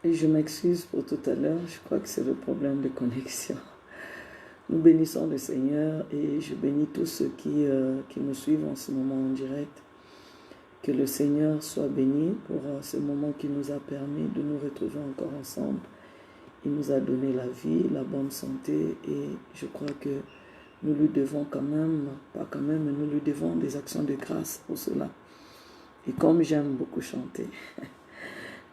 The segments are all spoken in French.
Et je m'excuse pour tout à l'heure, je crois que c'est le problème de connexion. Nous bénissons le Seigneur et je bénis tous ceux qui me suivent en ce moment en direct. Que le Seigneur soit béni pour ce moment qui nous a permis de nous retrouver encore ensemble. Il nous a donné la vie, la bonne santé et je crois que nous lui devons quand même, pas quand même, mais nous lui devons des actions de grâce pour cela. Et comme j'aime beaucoup chanter,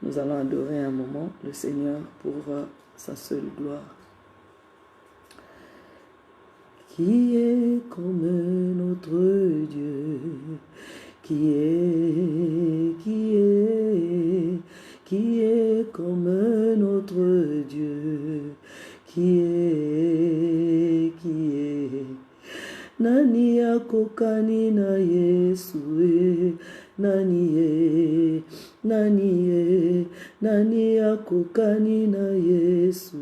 nous allons adorer un moment le Seigneur pour sa seule gloire. Qui est comme notre Dieu? Qui est comme notre Dieu? Qui est Nani akokani na Yesu nani akokani na Yesu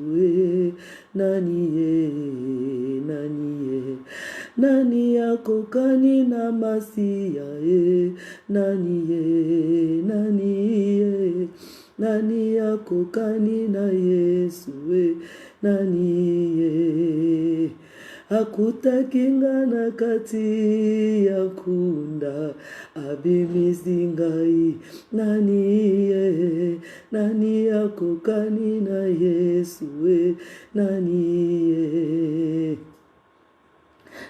nani akokani na Masia nani akokani na Yesu nani akutakinga na kati ya kunda abimizingai nani akokani na Yesu nani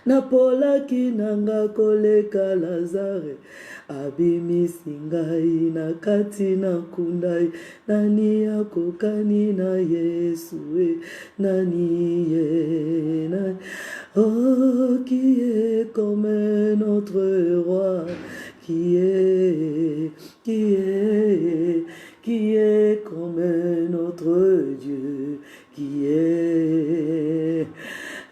napolaki nanga koleka Lazare abimisingai na kati na kundai nani akokani na Yesu nani oh qui est comme notre roi qui est comme notre Dieu qui est.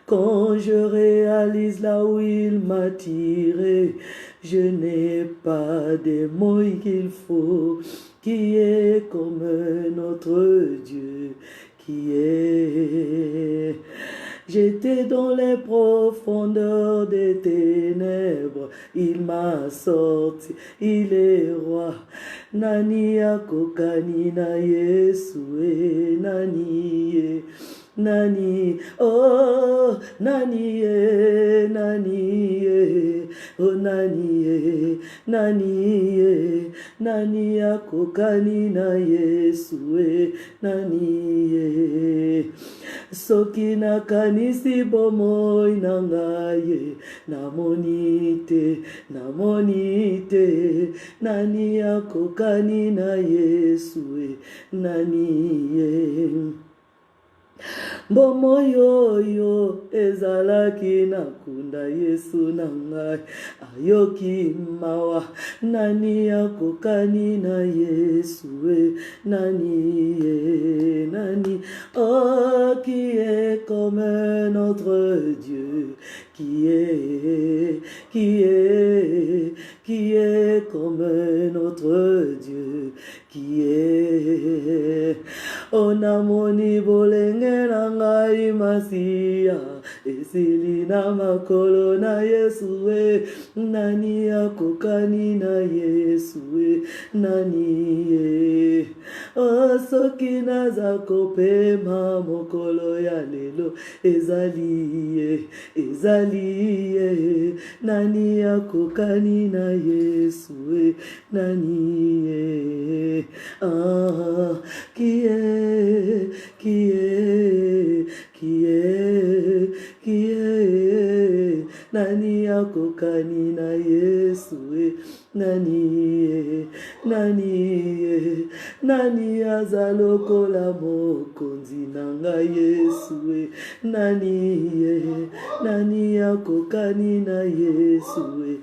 Quand je réalise là où il m'a tiré, je n'ai pas des mots qu'il faut, qui est comme notre Dieu, qui est. J'étais dans les profondeurs des ténèbres, il m'a sorti, il est roi. Nani akokani na Yesu nani nani oh nani oh nani akokani na Yesu nani soki nakanisi bomoi na ngai namoni te nani akokani na Yesu nani Bomoyo yo ezalaki nakunda Yesu na ngai ayoki mawa nani akokani na Yesu nani oh qui est comme notre Dieu qui est comme notre Dieu qui est onamoni bolenge na ngai Masia esili na makolo na Yesu nani akokani na Yesu nani soki naza kopema mokolo ya lelo ezali nani akokani na Yesu nani qui est nani akokani na Yesu nani azalokola mokonzi nanga Yesu nani akokani na Yesu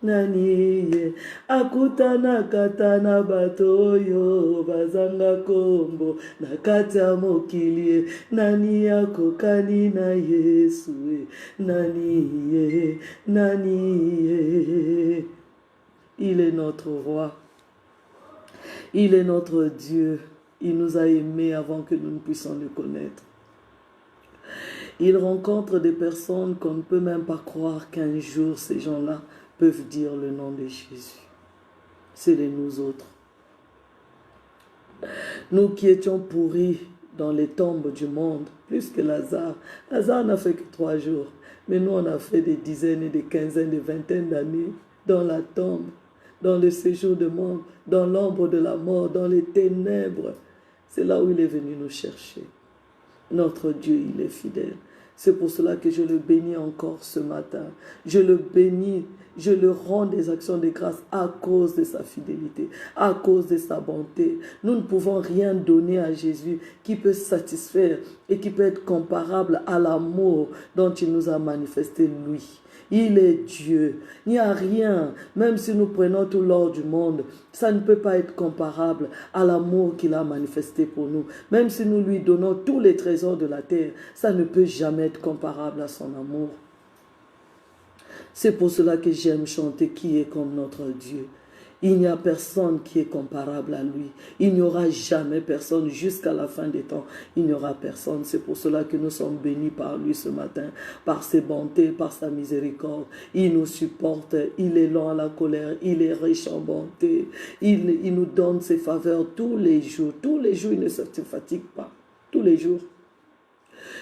nani akutana katana batoyo bazanga kombo na kati ya mokili nani akokani na Yesu nani il est notre roi, il est notre Dieu, il nous a aimés avant que nous ne puissions le connaître. Il rencontre des personnes qu'on ne peut même pas croire qu'un jour ces gens-là peuvent dire le nom de Jésus. C'est les nous autres. Nous qui étions pourris dans les tombes du monde, plus que Lazare. Lazare n'a fait que 3 jours. Mais nous, on a fait des dizaines et des quinzaines, des vingtaines d'années dans la tombe, dans le séjour de mort, dans l'ombre de la mort, dans les ténèbres. C'est là où il est venu nous chercher. Notre Dieu, il est fidèle. C'est pour cela que je le bénis encore ce matin. Je le bénis, je le rends des actions de grâce à cause de sa fidélité, à cause de sa bonté. Nous ne pouvons rien donner à Jésus qui peut satisfaire et qui peut être comparable à l'amour dont il nous a manifesté lui. Il est Dieu. Il n'y a rien, même si nous prenons tout l'or du monde, ça ne peut pas être comparable à l'amour qu'il a manifesté pour nous. Même si nous lui donnons tous les trésors de la terre, ça ne peut jamais être comparable à son amour. C'est pour cela que j'aime chanter qui est comme notre Dieu. Il n'y a personne qui est comparable à lui. Il n'y aura jamais personne jusqu'à la fin des temps. Il n'y aura personne. C'est pour cela que nous sommes bénis par lui ce matin, par ses bontés, par sa miséricorde. Il nous supporte, il est lent à la colère, il est riche en bonté. Il nous donne ses faveurs tous les jours. Tous les jours, il ne se fatigue pas. Tous les jours.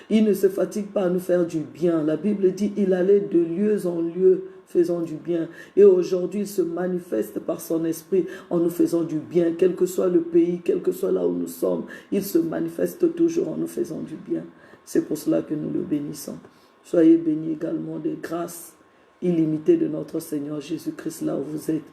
Il ne se fatigue pas à nous faire du bien. La Bible dit, il allait de lieu en lieu, faisant du bien. Et aujourd'hui, il se manifeste par son esprit en nous faisant du bien. Quel que soit le pays, quel que soit là où nous sommes, il se manifeste toujours en nous faisant du bien. C'est pour cela que nous le bénissons. Soyez bénis également des grâces illimitées de notre Seigneur Jésus-Christ là où vous êtes.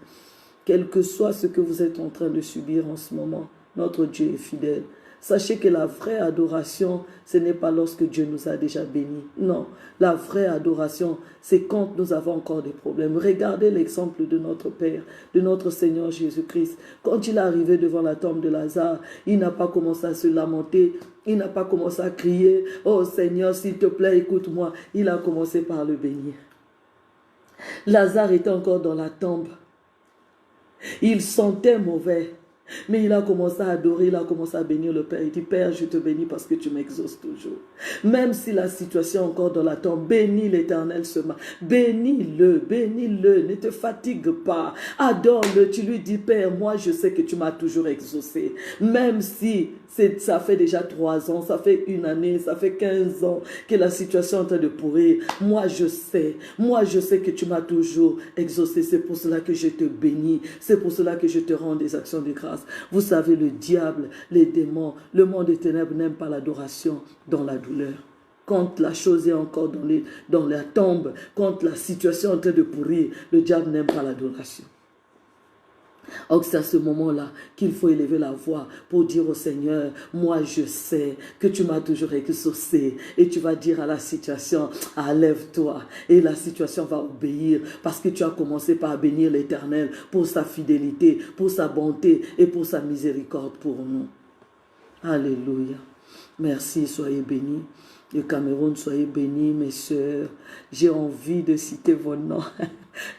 Quel que soit ce que vous êtes en train de subir en ce moment, notre Dieu est fidèle. Sachez que la vraie adoration, ce n'est pas lorsque Dieu nous a déjà bénis. Non, la vraie adoration, c'est quand nous avons encore des problèmes. Regardez l'exemple de notre Père, de notre Seigneur Jésus-Christ. Quand il est arrivé devant la tombe de Lazare, il n'a pas commencé à se lamenter, il n'a pas commencé à crier « Oh Seigneur, s'il te plaît, écoute-moi ». Il a commencé par le bénir. Lazare était encore dans la tombe. Il sentait mauvais. Mais il a commencé à adorer, il a commencé à bénir le Père. Il dit, Père, je te bénis parce que tu m'exauces toujours. Même si la situation est encore dans la tombe, bénis l'Éternel ce matin. Bénis-le, bénis-le, ne te fatigue pas. Adore-le, tu lui dis, Père, moi je sais que tu m'as toujours exaucé. Même si ça fait déjà 3 ans, ça fait 1 année, ça fait 15 ans que la situation est en train de pourrir. Moi je sais que tu m'as toujours exaucé. C'est pour cela que je te bénis. C'est pour cela que je te rends des actions de grâce. Vous savez, le diable, les démons, le monde des ténèbres n'aiment pas l'adoration dans la douleur. Quand la chose est encore dans la tombe, quand la situation est en train de pourrir, le diable n'aime pas l'adoration. Donc c'est à ce moment-là qu'il faut élever la voix pour dire au Seigneur, moi je sais que tu m'as toujours exaucé, et tu vas dire à la situation, lève-toi, et la situation va obéir parce que tu as commencé par bénir l'Éternel pour sa fidélité, pour sa bonté et pour sa miséricorde pour nous. Alléluia. Merci, soyez bénis. Le Cameroun, soyez bénis, mes sœurs. J'ai envie de citer vos noms,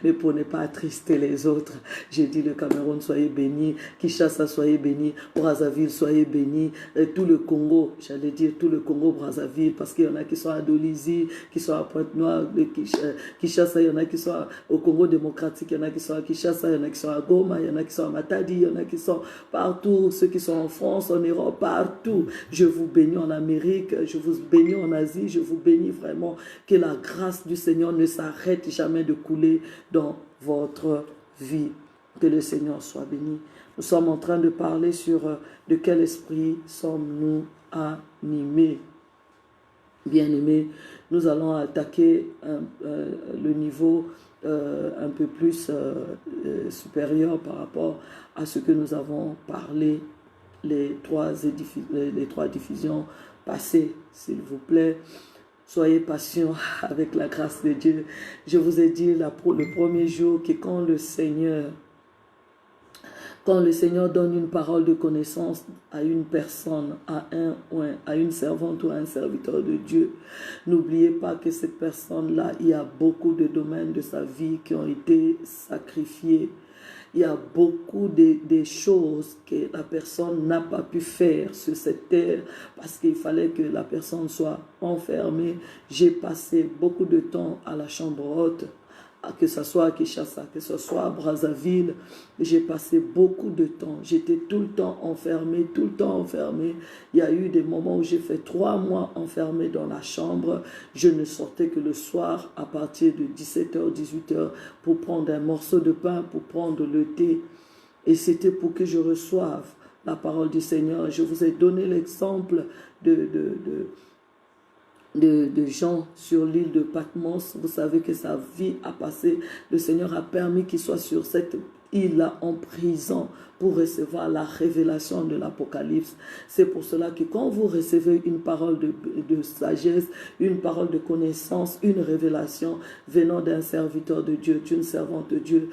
mais pour ne pas attrister les autres, j'ai dit le Cameroun, soyez bénis. Kinshasa, soyez bénis. Brazzaville, soyez bénis. Tout le Congo, j'allais dire tout le Congo, Brazzaville, parce qu'il y en a qui sont à Dolisie, qui sont à Pointe-Noire, Kinshasa, il y en a qui sont au Congo démocratique, il y en a qui sont à Kinshasa, il y en a qui sont à Goma, il y en a qui sont à Matadi, il y en a qui sont partout, ceux qui sont en France, en Europe, partout. Je vous bénis en Amérique, je vous bénis en Asie, je vous bénis vraiment que la grâce du Seigneur ne s'arrête jamais de couler dans votre vie. Que le Seigneur soit béni. Nous sommes en train de parler sur de quel esprit sommes-nous animés. Bien-aimés, nous allons attaquer le niveau un peu plus supérieur par rapport à ce que nous avons parlé les trois diffusions passées, s'il vous plaît. Soyez patients avec la grâce de Dieu. Je vous ai dit le premier jour que quand le Seigneur donne une parole de connaissance à une personne, à une servante ou à un serviteur de Dieu, n'oubliez pas que cette personne-là, il y a beaucoup de domaines de sa vie qui ont été sacrifiés. Il y a beaucoup de choses que la personne n'a pas pu faire sur cette terre parce qu'il fallait que la personne soit enfermée. J'ai passé beaucoup de temps à la chambre haute que ce soit à Kinshasa, que ce soit à Brazzaville, j'ai passé beaucoup de temps. J'étais tout le temps enfermée, tout le temps enfermée. Il y a eu des moments où j'ai fait 3 mois enfermée dans la chambre. Je ne sortais que le soir à partir de 17h, 18h pour prendre un morceau de pain, pour prendre le thé. Et c'était pour que je reçoive la parole du Seigneur. Je vous ai donné l'exemple de gens sur l'île de Patmos. Vous savez que sa vie a passé. Le Seigneur a permis qu'il soit sur cette île-là en prison pour recevoir la révélation de l'Apocalypse. C'est pour cela que quand vous recevez une parole de sagesse, une parole de connaissance, une révélation venant d'un serviteur de Dieu, d'une servante de Dieu,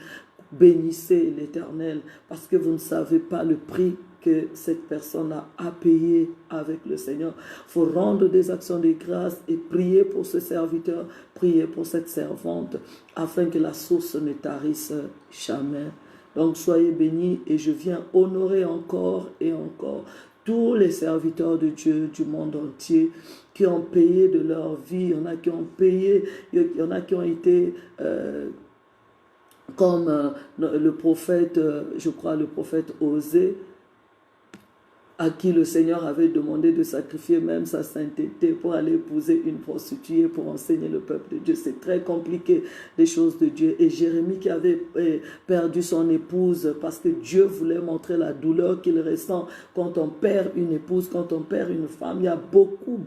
bénissez l'Éternel parce que vous ne savez pas le prix que cette personne a payé avec le Seigneur. Il faut rendre des actions de grâce et prier pour ce serviteur, prier pour cette servante, afin que la source ne tarisse jamais. Donc soyez bénis et je viens honorer encore et encore tous les serviteurs de Dieu du monde entier qui ont payé de leur vie. Il y en a qui ont payé, il y en a qui ont été... comme le prophète, je crois le prophète Osée, à qui le Seigneur avait demandé de sacrifier même sa sainteté pour aller épouser une prostituée pour enseigner le peuple de Dieu. C'est très compliqué, les choses de Dieu. Et Jérémie qui avait perdu son épouse parce que Dieu voulait montrer la douleur qu'il ressent quand on perd une épouse, quand on perd une femme. Il y a beaucoup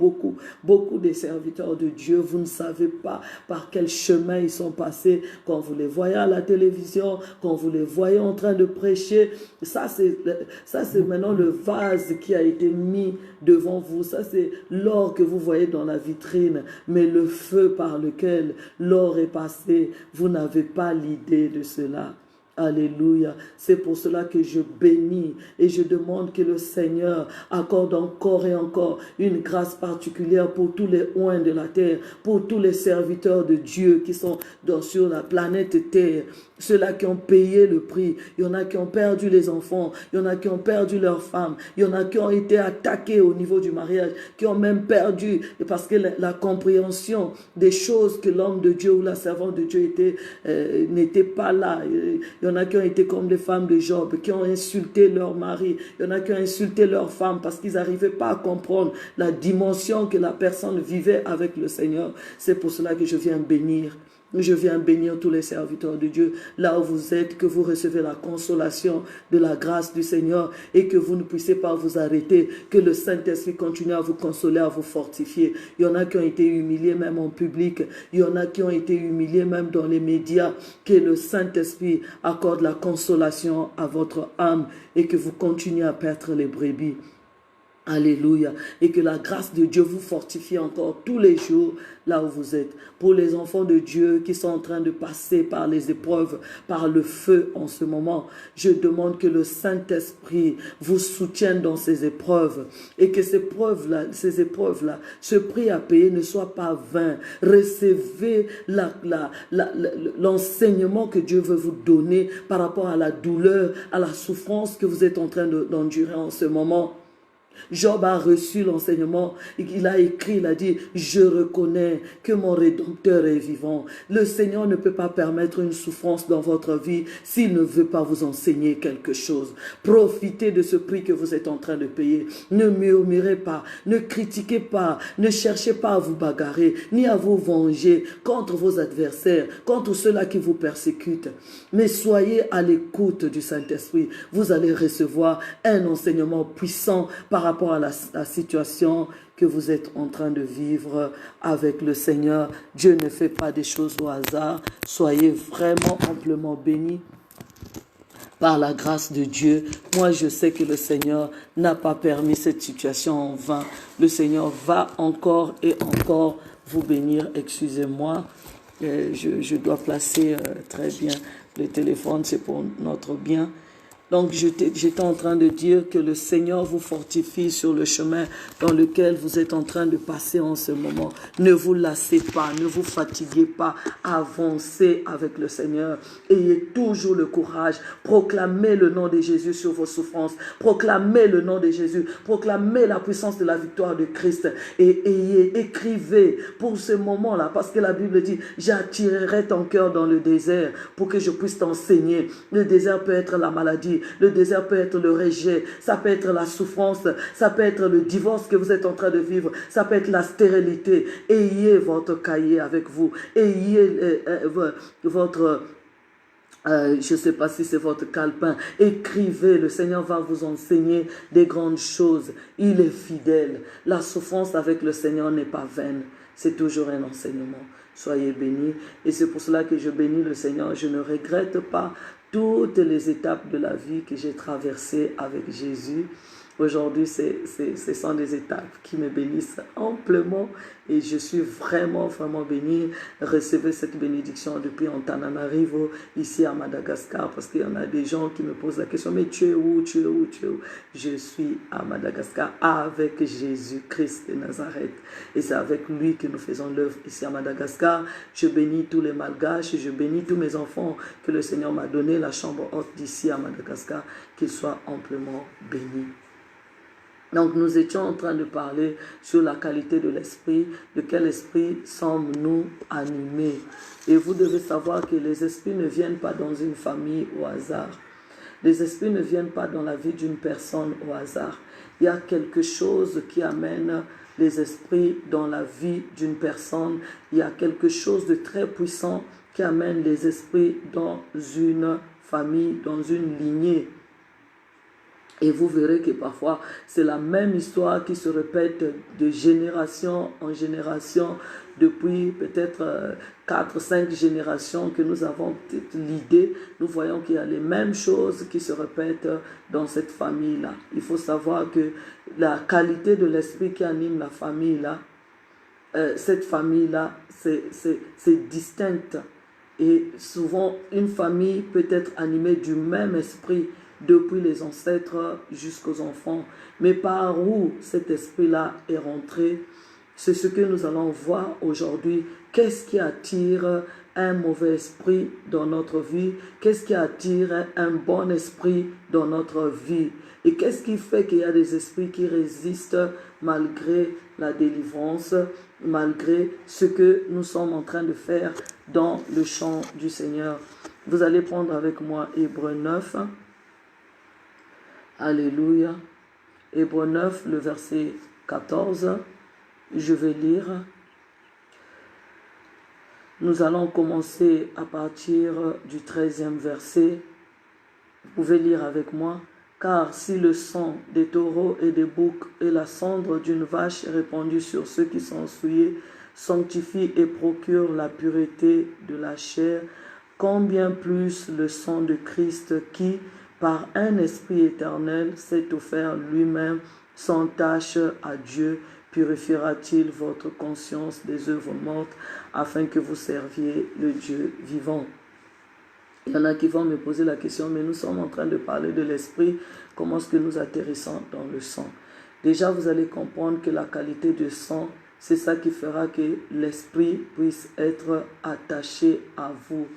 de serviteurs de Dieu. Vous ne savez pas par quel chemin ils sont passés quand vous les voyez à la télévision, quand vous les voyez en train de prêcher. Ça, c'est maintenant le vase qui a été mis devant vous. Ça, c'est l'or que vous voyez dans la vitrine. Mais le feu par lequel l'or est passé, vous n'avez pas l'idée de cela. Alléluia. C'est pour cela que je bénis et je demande que le Seigneur accorde encore et encore une grâce particulière pour tous les oints de la terre, pour tous les serviteurs de Dieu qui sont sur la planète Terre, ceux-là qui ont payé le prix. Il y en a qui ont perdu les enfants, il y en a qui ont perdu leurs femmes, il y en a qui ont été attaqués au niveau du mariage, qui ont même perdu parce que la compréhension des choses que l'homme de Dieu ou la servante de Dieu n'était pas là. Il y en a qui ont été comme les femmes de Job, qui ont insulté leur mari. Il y en a qui ont insulté leur femme parce qu'ils n'arrivaient pas à comprendre la dimension que la personne vivait avec le Seigneur. C'est pour cela que je viens bénir. Je viens bénir tous les serviteurs de Dieu, là où vous êtes, que vous recevez la consolation de la grâce du Seigneur et que vous ne puissiez pas vous arrêter, que le Saint-Esprit continue à vous consoler, à vous fortifier. Il y en a qui ont été humiliés même en public, il y en a qui ont été humiliés même dans les médias, que le Saint-Esprit accorde la consolation à votre âme et que vous continuez à paître les brebis. Alléluia. Et que la grâce de Dieu vous fortifie encore tous les jours là où vous êtes. Pour les enfants de Dieu qui sont en train de passer par les épreuves, par le feu en ce moment, je demande que le Saint-Esprit vous soutienne dans ces épreuves et que ces épreuves-là, ce prix à payer ne soit pas vain. Recevez l'enseignement que Dieu veut vous donner par rapport à la douleur, à la souffrance que vous êtes en train d'endurer en ce moment. Job a reçu l'enseignement, il a écrit, il a dit, je reconnais que mon Rédempteur est vivant. Le Seigneur ne peut pas permettre une souffrance dans votre vie s'il ne veut pas vous enseigner quelque chose. Profitez de ce prix que vous êtes en train de payer. Ne murmurez pas, ne critiquez pas, ne cherchez pas à vous bagarrer, ni à vous venger contre vos adversaires, contre ceux-là qui vous persécutent. Mais soyez à l'écoute du Saint-Esprit. Vous allez recevoir un enseignement puissant par rapport à la situation que vous êtes en train de vivre avec le Seigneur. Dieu ne fait pas des choses au hasard. Soyez vraiment amplement bénis par la grâce de Dieu. Moi, je sais que le Seigneur n'a pas permis cette situation en vain. Le Seigneur va encore et encore vous bénir. Excusez-moi, je dois placer très bien le téléphone, c'est pour notre bien. Donc, j'étais en train de dire que le Seigneur vous fortifie sur le chemin dans lequel vous êtes en train de passer en ce moment. Ne vous lassez pas, ne vous fatiguez pas. Avancez avec le Seigneur. Ayez toujours le courage. Proclamez le nom de Jésus sur vos souffrances. Proclamez le nom de Jésus. Proclamez la puissance de la victoire de Christ. Et écrivez pour ce moment-là. Parce que la Bible dit, j'attirerai ton cœur dans le désert pour que je puisse t'enseigner. Le désert peut être la maladie. Le désert peut être le rejet, ça peut être la souffrance, ça peut être le divorce que vous êtes en train de vivre, ça peut être la stérilité. Ayez votre cahier avec vous, ayez votre... je ne sais pas si c'est votre calepin. Écrivez, le Seigneur va vous enseigner des grandes choses. Il est fidèle. La souffrance avec le Seigneur n'est pas vaine. C'est toujours un enseignement. Soyez bénis. Et c'est pour cela que je bénis le Seigneur. Je ne regrette pas toutes les étapes de la vie que j'ai traversées avec Jésus. Aujourd'hui, ce sont des étapes qui me bénissent amplement et je suis vraiment, vraiment béni. Recevez cette bénédiction depuis Antananarivo, ici à Madagascar, parce qu'il y en a des gens qui me posent la question, mais tu es où, tu es où, tu es où? Je suis à Madagascar avec Jésus-Christ de Nazareth. Et c'est avec lui que nous faisons l'œuvre ici à Madagascar. Je bénis tous les Malgaches, je bénis tous mes enfants que le Seigneur m'a donné la chambre haute d'ici à Madagascar, qu'ils soient amplement bénis. Donc nous étions en train de parler sur la qualité de l'esprit, de quel esprit semble nous animer. Et vous devez savoir que les esprits ne viennent pas dans une famille au hasard. Les esprits ne viennent pas dans la vie d'une personne au hasard. Il y a quelque chose qui amène les esprits dans la vie d'une personne. Il y a quelque chose de très puissant qui amène les esprits dans une famille, dans une lignée. Et vous verrez que parfois, c'est la même histoire qui se répète de génération en génération, depuis peut-être 4-5 générations que nous avons l'idée. Nous voyons qu'il y a les mêmes choses qui se répètent dans cette famille-là. Il faut savoir que la qualité de l'esprit qui anime la famille-là, cette famille-là, c'est distinct. Et souvent, une famille peut être animée du même esprit, depuis les ancêtres jusqu'aux enfants. Mais par où cet esprit-là est rentré, c'est ce que nous allons voir aujourd'hui. Qu'est-ce qui attire un mauvais esprit dans notre vie? Qu'est-ce qui attire un bon esprit dans notre vie? Et qu'est-ce qui fait qu'il y a des esprits qui résistent malgré la délivrance, malgré ce que nous sommes en train de faire dans le champ du Seigneur? Vous allez prendre avec moi Hébreux 9. Alléluia. Hébreux 9, le verset 14. Je vais lire. Nous allons commencer à partir du 13e verset. Vous pouvez lire avec moi. Car si le sang des taureaux et des boucs et la cendre d'une vache répandue sur ceux qui sont souillés sanctifie et procure la pureté de la chair, combien plus le sang de Christ qui, par un esprit éternel, s'est offert lui-même sans tâche à Dieu, purifiera-t-il votre conscience des œuvres mortes, afin que vous serviez le Dieu vivant. Il y en a qui vont me poser la question, mais nous sommes en train de parler de l'esprit, comment est-ce que nous atterrissons dans le sang? Déjà, vous allez comprendre que la qualité du sang, c'est ça qui fera que l'esprit puisse être attaché à vous.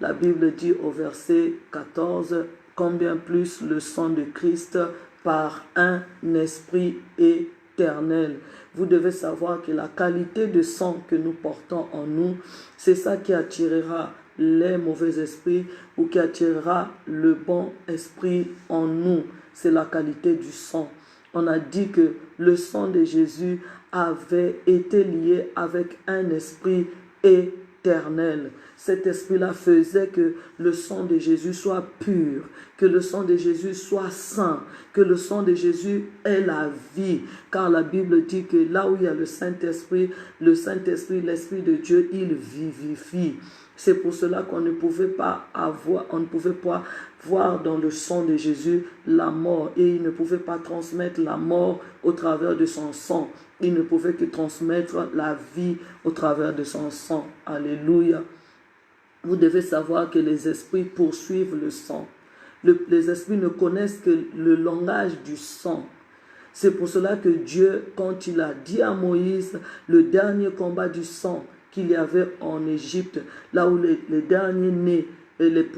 La Bible dit au verset 14, combien plus le sang de Christ par un esprit éternel. Vous devez savoir que la qualité de sang que nous portons en nous, c'est ça qui attirera les mauvais esprits ou qui attirera le bon esprit en nous. C'est la qualité du sang. On a dit que le sang de Jésus avait été lié avec un esprit éternel. Cet esprit-là faisait que le sang de Jésus soit pur, que le sang de Jésus soit saint, que le sang de Jésus est la vie. Car la Bible dit que là où il y a le Saint-Esprit, l'Esprit de Dieu, il vivifie. C'est pour cela qu'on ne pouvait pas voir dans le sang de Jésus la mort. Et il ne pouvait pas transmettre la mort au travers de son sang. Il ne pouvait que transmettre la vie au travers de son sang. Alléluia. Vous devez savoir que les esprits poursuivent le sang. Les esprits ne connaissent que le langage du sang. C'est pour cela que Dieu, quand il a dit à Moïse le dernier combat du sang qu'il y avait en Égypte, là où les derniers nés,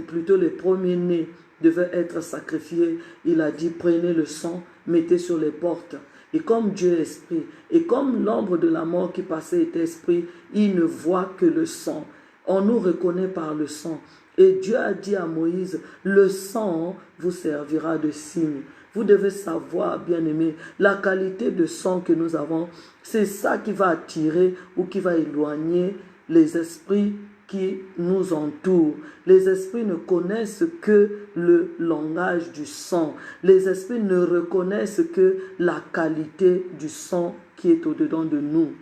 plutôt les premiers-nés devaient être sacrifiés, il a dit prenez le sang, mettez sur les portes. Et comme Dieu est esprit, et comme l'ombre de la mort qui passait était esprit, il ne voit que le sang. On nous reconnaît par le sang. Et Dieu a dit à Moïse, le sang vous servira de signe. Vous devez savoir, bien-aimés, la qualité de sang que nous avons, c'est ça qui va attirer ou qui va éloigner les esprits qui nous entourent. Les esprits ne connaissent que le langage du sang. Les esprits ne reconnaissent que la qualité du sang qui est au-dedans de nous.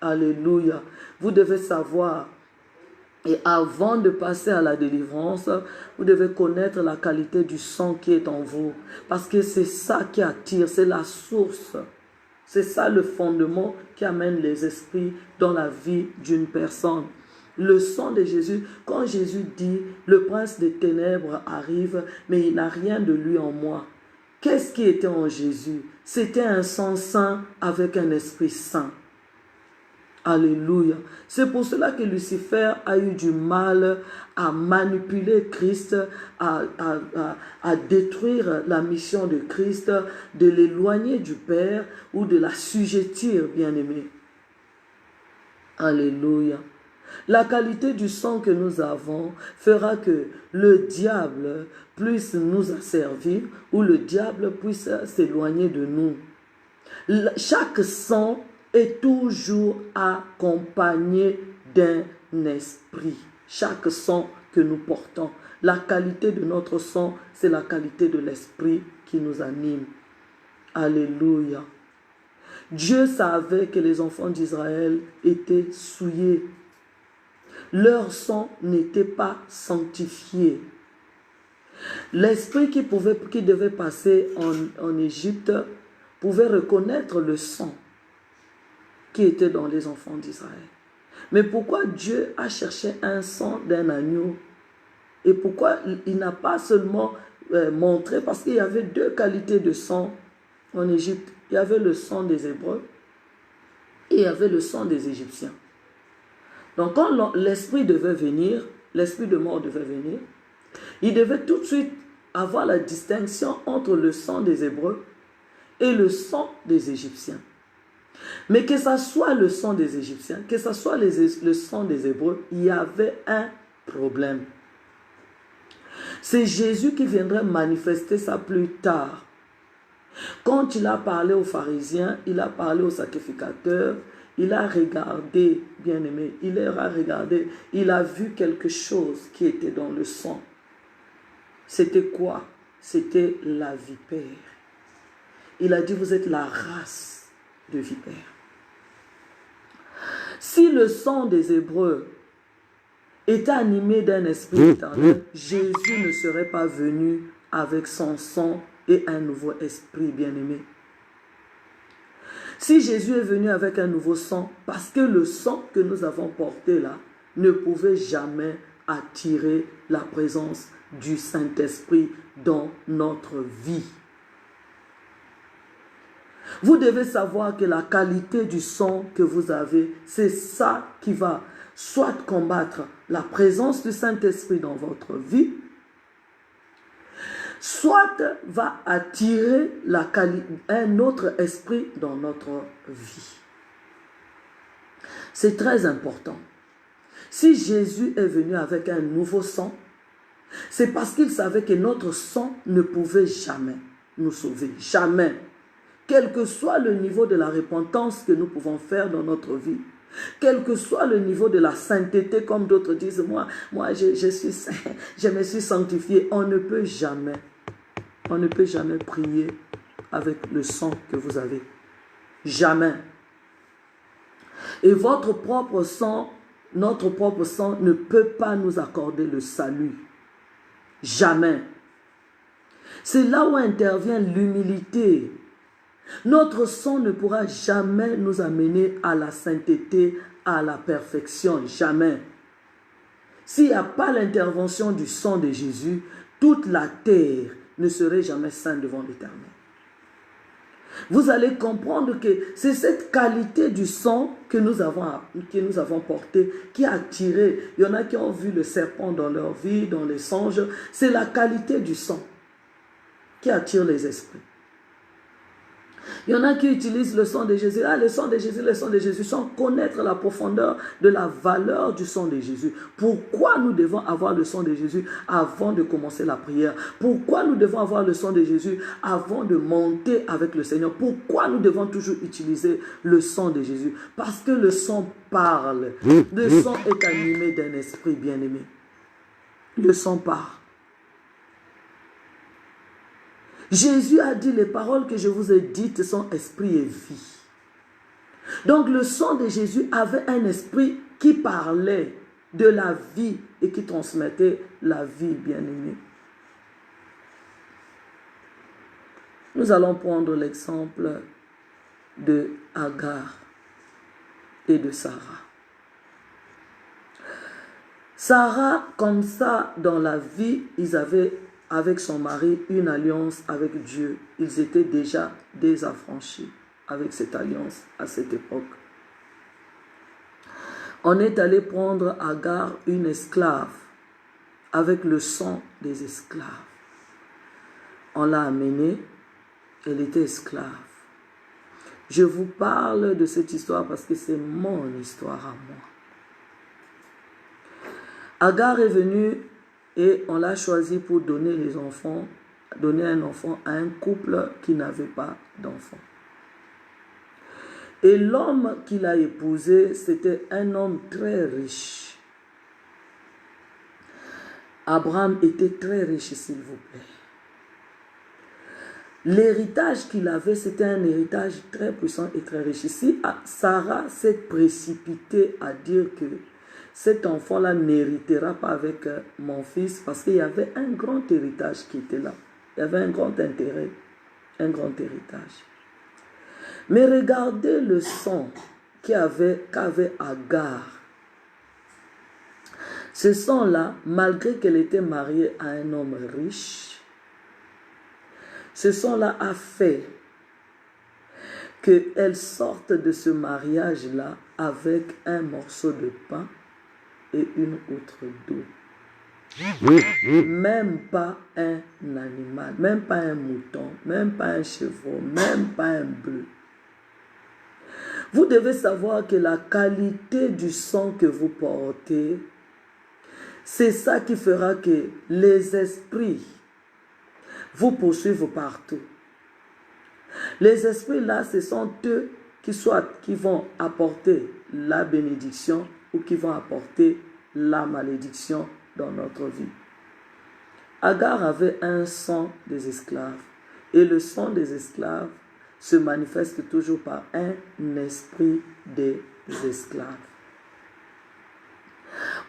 Alléluia. Vous devez savoir. Et avant de passer à la délivrance, vous devez connaître la qualité du sang qui est en vous. Parce que c'est ça qui attire, c'est la source. C'est ça le fondement qui amène les esprits dans la vie d'une personne. Le sang de Jésus, quand Jésus dit, le prince des ténèbres arrive, mais il n'a rien de lui en moi. Qu'est-ce qui était en Jésus? C'était un sang saint avec un esprit saint. Alléluia. C'est pour cela que Lucifer a eu du mal à manipuler Christ, à détruire la mission de Christ, de l'éloigner du Père ou de l'assujettir, bien-aimé. Alléluia. La qualité du sang que nous avons fera que le diable puisse nous asservir ou le diable puisse s'éloigner de nous. Chaque sang est toujours accompagné d'un esprit. Chaque sang que nous portons, la qualité de notre sang, c'est la qualité de l'esprit qui nous anime. Alléluia. Dieu savait que les enfants d'Israël étaient souillés. Leur sang n'était pas sanctifié. L'esprit qui devait passer en Égypte pouvait reconnaître le sang qui était dans les enfants d'Israël. Mais pourquoi Dieu a cherché un sang d'un agneau? Et pourquoi il n'a pas seulement montré, parce qu'il y avait deux qualités de sang en Égypte. Il y avait le sang des Hébreux et il y avait le sang des Égyptiens. Donc quand l'esprit devait venir, l'esprit de mort devait venir, il devait tout de suite avoir la distinction entre le sang des Hébreux et le sang des Égyptiens. Mais que ce soit le sang des Égyptiens, que ce soit le sang des Hébreux, il y avait un problème. C'est Jésus qui viendrait manifester ça plus tard. Quand il a parlé aux pharisiens, il a parlé aux sacrificateurs, il a regardé, bien-aimé, il leur a regardé, il a vu quelque chose qui était dans le sang. C'était quoi? C'était la vipère. Il a dit, vous êtes la race de vipères. Si le sang des Hébreux était animé d'un esprit éternel, Jésus ne serait pas venu avec son sang et un nouveau esprit, bien-aimé. Si Jésus est venu avec un nouveau sang, parce que le sang que nous avons porté là ne pouvait jamais attirer la présence du Saint-Esprit dans notre vie. Vous devez savoir que la qualité du sang que vous avez, c'est ça qui va soit combattre la présence du Saint-Esprit dans votre vie, soit va attirer un autre esprit dans notre vie. C'est très important. Si Jésus est venu avec un nouveau sang, c'est parce qu'il savait que notre sang ne pouvait jamais nous sauver. Jamais. Quel que soit le niveau de la repentance que nous pouvons faire dans notre vie, quel que soit le niveau de la sainteté, comme d'autres disent, moi je suis saint, je me suis sanctifié. On ne peut jamais prier avec le sang que vous avez. Jamais. Et votre propre sang, notre propre sang ne peut pas nous accorder le salut. Jamais. C'est là où intervient l'humilité. Notre sang ne pourra jamais nous amener à la sainteté, à la perfection. Jamais. S'il n'y a pas l'intervention du sang de Jésus, toute la terre ne serait jamais sainte devant l'Éternel. Vous allez comprendre que c'est cette qualité du sang que nous avons porté qui a attiré. Il y en a qui ont vu le serpent dans leur vie, dans les songes. C'est la qualité du sang qui attire les esprits. Il y en a qui utilisent le sang de Jésus. Ah, le sang de Jésus, sans connaître la profondeur de la valeur du sang de Jésus. Pourquoi nous devons avoir le sang de Jésus avant de commencer la prière? Pourquoi nous devons avoir le sang de Jésus avant de monter avec le Seigneur? Pourquoi nous devons toujours utiliser le sang de Jésus? Parce que le sang parle. Le sang est animé d'un esprit bien-aimé. Le sang parle. Jésus a dit, les paroles que je vous ai dites sont esprit et vie. Donc le sang de Jésus avait un esprit qui parlait de la vie et qui transmettait la vie, bien-aimée. Nous allons prendre l'exemple de Agar et de Sarah. Sarah, comme ça, dans la vie, ils avaient avec son mari une alliance avec Dieu. Ils étaient déjà désaffranchis avec cette alliance à cette époque. On est allé prendre Agar, une esclave, avec le sang des esclaves. On l'a amenée, elle était esclave. Je vous parle de cette histoire parce que c'est mon histoire à moi. Agar est venue et on l'a choisi pour donner un enfant à un couple qui n'avait pas d'enfant. Et l'homme qu'il a épousé, c'était un homme très riche. Abraham était très riche, s'il vous plaît. L'héritage qu'il avait, c'était un héritage très puissant et très riche. Ici, Sarah s'est précipitée à dire que cet enfant-là n'héritera pas avec mon fils parce qu'il y avait un grand héritage qui était là. Il y avait un grand intérêt, un grand héritage. Mais regardez le sang qu'avait Agar. Ce sang-là, malgré qu'elle était mariée à un homme riche, ce sang-là a fait qu'elle sorte de ce mariage-là avec un morceau de pain et une outre d'eau. Même pas un animal, même pas un mouton, même pas un chevreau, même pas un bœuf. Vous devez savoir que la qualité du sang que vous portez, c'est ça qui fera que les esprits vous poursuivent partout. Les esprits là, ce sont eux qui vont apporter la bénédiction ou qui vont apporter la malédiction dans notre vie. Agar avait un sang des esclaves. Et le sang des esclaves se manifeste toujours par un esprit des esclaves.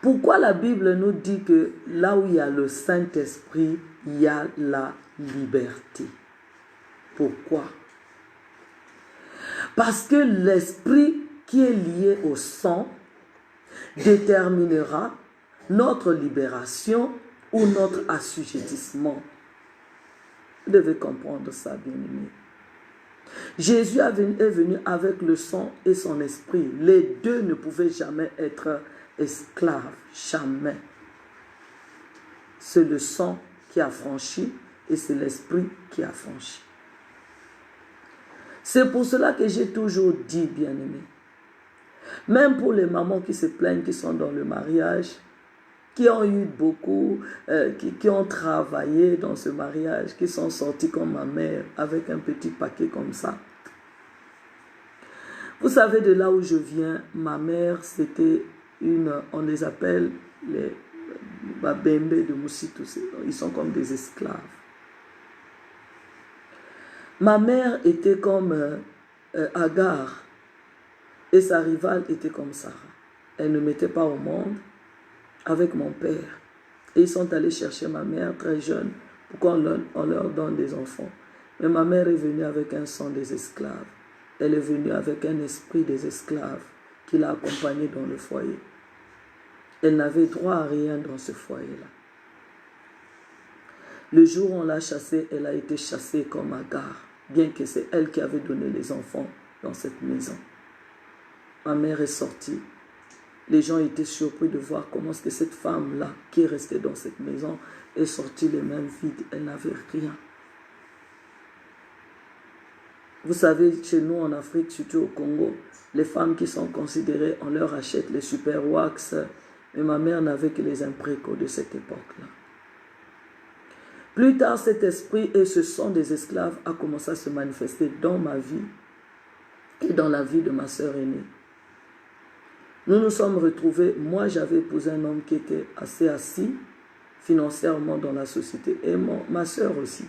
Pourquoi la Bible nous dit que là où il y a le Saint-Esprit, il y a la liberté? Pourquoi? Parce que l'esprit qui est lié au sang déterminera notre libération ou notre assujettissement. Vous devez comprendre ça, bien-aimé. Jésus est venu avec le sang et son esprit. Les deux ne pouvaient jamais être esclaves. Jamais. C'est le sang qui a franchi et c'est l'esprit qui a franchi. C'est pour cela que j'ai toujours dit, bien-aimé, même pour les mamans qui se plaignent, qui sont dans le mariage, qui ont eu beaucoup, qui ont travaillé dans ce mariage, qui sont sortis comme ma mère, avec un petit paquet comme ça. Vous savez, de là où je viens, ma mère, c'était on les appelle les babembe de Moussitou, ils sont comme des esclaves. Ma mère était comme Agar et sa rivale était comme Sarah. Elle ne mettait pas au monde avec mon père. Et ils sont allés chercher ma mère très jeune pour qu'on leur donne des enfants. Mais ma mère est venue avec un sang des esclaves. Elle est venue avec un esprit des esclaves qui l'a accompagnée dans le foyer. Elle n'avait droit à rien dans ce foyer-là. Le jour où on l'a chassée, elle a été chassée comme Agar, bien que c'est elle qui avait donné les enfants dans cette maison. Ma mère est sortie. Les gens étaient surpris de voir comment est-ce que cette femme-là, qui est restée dans cette maison, est sortie les mains vides. Elle n'avait rien. Vous savez, chez nous en Afrique, surtout au Congo, les femmes qui sont considérées, on leur achète les super wax. Mais ma mère n'avait que les imprécaux de cette époque-là. Plus tard, cet esprit et ce sang des esclaves a commencé à se manifester dans ma vie et dans la vie de ma sœur aînée. Nous nous sommes retrouvés, moi j'avais épousé un homme qui était assez assis financièrement dans la société et ma sœur aussi.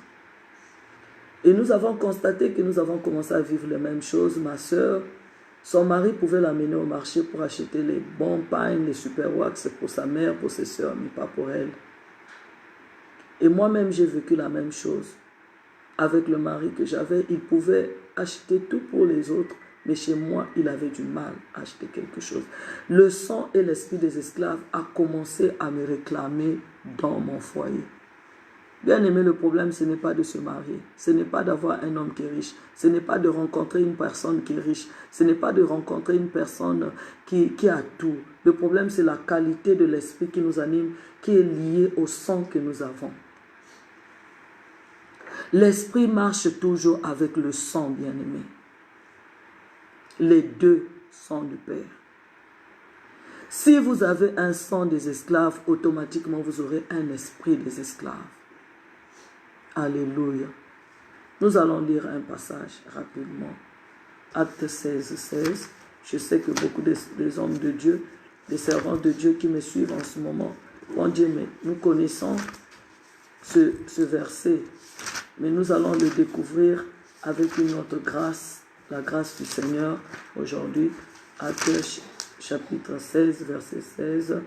Et nous avons constaté que nous avons commencé à vivre les mêmes choses. Ma sœur, son mari pouvait l'amener au marché pour acheter les bons pains, les super wax pour sa mère, pour ses sœurs, mais pas pour elle. Et moi-même, j'ai vécu la même chose. Avec le mari que j'avais, il pouvait acheter tout pour les autres, mais chez moi, il avait du mal à acheter quelque chose. Le sang et l'esprit des esclaves a commencé à me réclamer dans mon foyer. Bien aimé, le problème, ce n'est pas de se marier. Ce n'est pas d'avoir un homme qui est riche. Ce n'est pas de rencontrer une personne qui est riche. Ce n'est pas de rencontrer une personne qui a tout. Le problème, c'est la qualité de l'esprit qui nous anime, qui est liée au sang que nous avons. L'esprit marche toujours avec le sang, bien aimé. Les deux sont du Père. Si vous avez un sang des esclaves, automatiquement, vous aurez un esprit des esclaves. Alléluia. Nous allons lire un passage rapidement. Acte 16, 16. Je sais que beaucoup des hommes de Dieu, des servants de Dieu qui me suivent en ce moment, vont dire, mais nous connaissons ce verset, mais nous allons le découvrir avec une autre grâce, la grâce du Seigneur aujourd'hui. Acte chapitre 16, verset 16.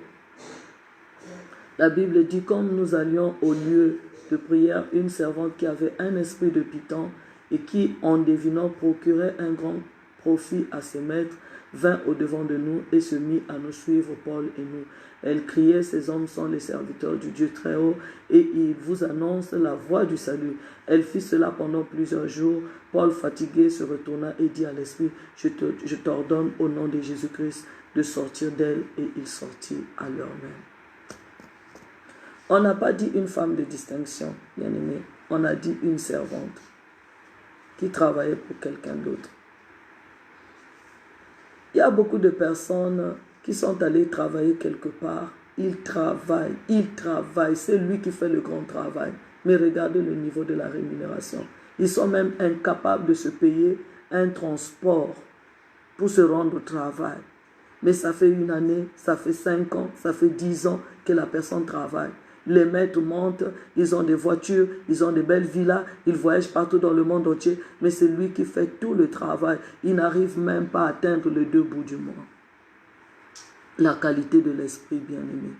La Bible dit, comme nous allions au lieu de prière, une servante qui avait un esprit de Python et qui, en devinant, procurait un grand profit à ses maîtres, vint au-devant de nous et se mit à nous suivre, Paul et nous. Elle criait, ces hommes sont les serviteurs du Dieu très haut et ils vous annoncent la voie du salut. Elle fit cela pendant plusieurs jours. Paul, fatigué, se retourna et dit à l'esprit, je t'ordonne au nom de Jésus-Christ de sortir d'elle, et il sortit à l'heure même. On n'a pas dit une femme de distinction, bien aimé. On a dit une servante qui travaillait pour quelqu'un d'autre. Il y a beaucoup de personnes qui sont allées travailler quelque part. Ils travaillent. C'est lui qui fait le grand travail. Mais regardez le niveau de la rémunération. Ils sont même incapables de se payer un transport pour se rendre au travail. Mais ça fait 1 année, ça fait 5 ans, ça fait 10 ans que la personne travaille. Les maîtres montent, ils ont des voitures, ils ont des belles villas, ils voyagent partout dans le monde entier, mais c'est lui qui fait tout le travail. Il n'arrive même pas à atteindre les 2 bouts du mois. La qualité de l'esprit bien-aimé.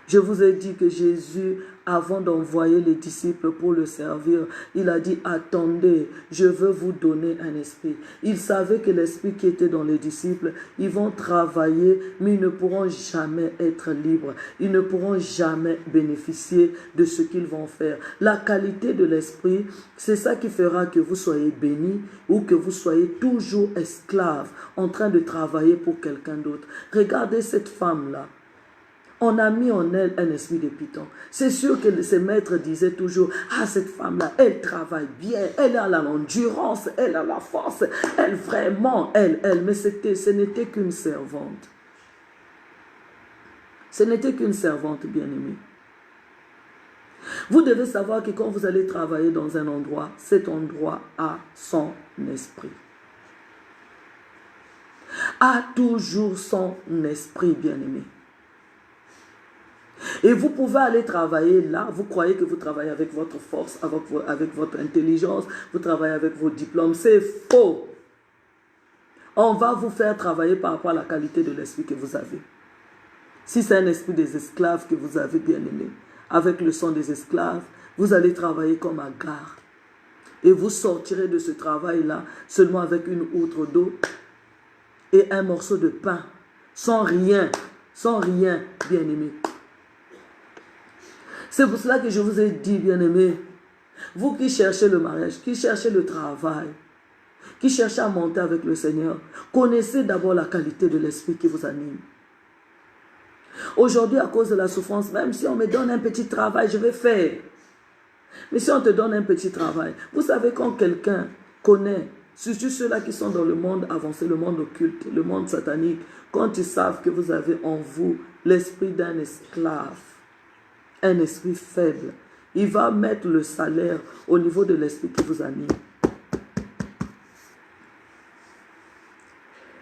Je vous ai dit que Jésus, avant d'envoyer les disciples pour le servir, il a dit, attendez, je veux vous donner un esprit. Il savait que l'esprit qui était dans les disciples, ils vont travailler, mais ils ne pourront jamais être libres. Ils ne pourront jamais bénéficier de ce qu'ils vont faire. La qualité de l'esprit, c'est ça qui fera que vous soyez bénis ou que vous soyez toujours esclaves en train de travailler pour quelqu'un d'autre. Regardez cette femme-là. On a mis en elle un esprit de Python. C'est sûr que ses maîtres disaient toujours, ah, cette femme-là, elle travaille bien, elle a l'endurance, elle a la force, elle vraiment, elle. Mais ce n'était qu'une servante. Ce n'était qu'une servante, bien-aimée. Vous devez savoir que quand vous allez travailler dans un endroit, cet endroit a son esprit. A toujours son esprit, bien-aimé. Et vous pouvez aller travailler là, vous croyez que vous travaillez avec votre force, avec votre intelligence, vous travaillez avec vos diplômes, c'est faux. On va vous faire travailler par rapport à la qualité de l'esprit que vous avez. Si c'est un esprit des esclaves que vous avez bien aimé, avec le sang des esclaves, vous allez travailler comme Agar. Et vous sortirez de ce travail-là seulement avec une outre d'eau et un morceau de pain, sans rien, bien aimé. C'est pour cela que je vous ai dit, bien-aimés, vous qui cherchez le mariage, qui cherchez le travail, qui cherchez à monter avec le Seigneur, connaissez d'abord la qualité de l'esprit qui vous anime. Aujourd'hui, à cause de la souffrance, même si on me donne un petit travail, je vais faire. Mais si on te donne un petit travail, vous savez quand quelqu'un connaît, surtout ceux-là qui sont dans le monde avancé, le monde occulte, le monde satanique, quand ils savent que vous avez en vous l'esprit d'un esclave, un esprit faible, il va mettre le salaire au niveau de l'esprit qui vous anime.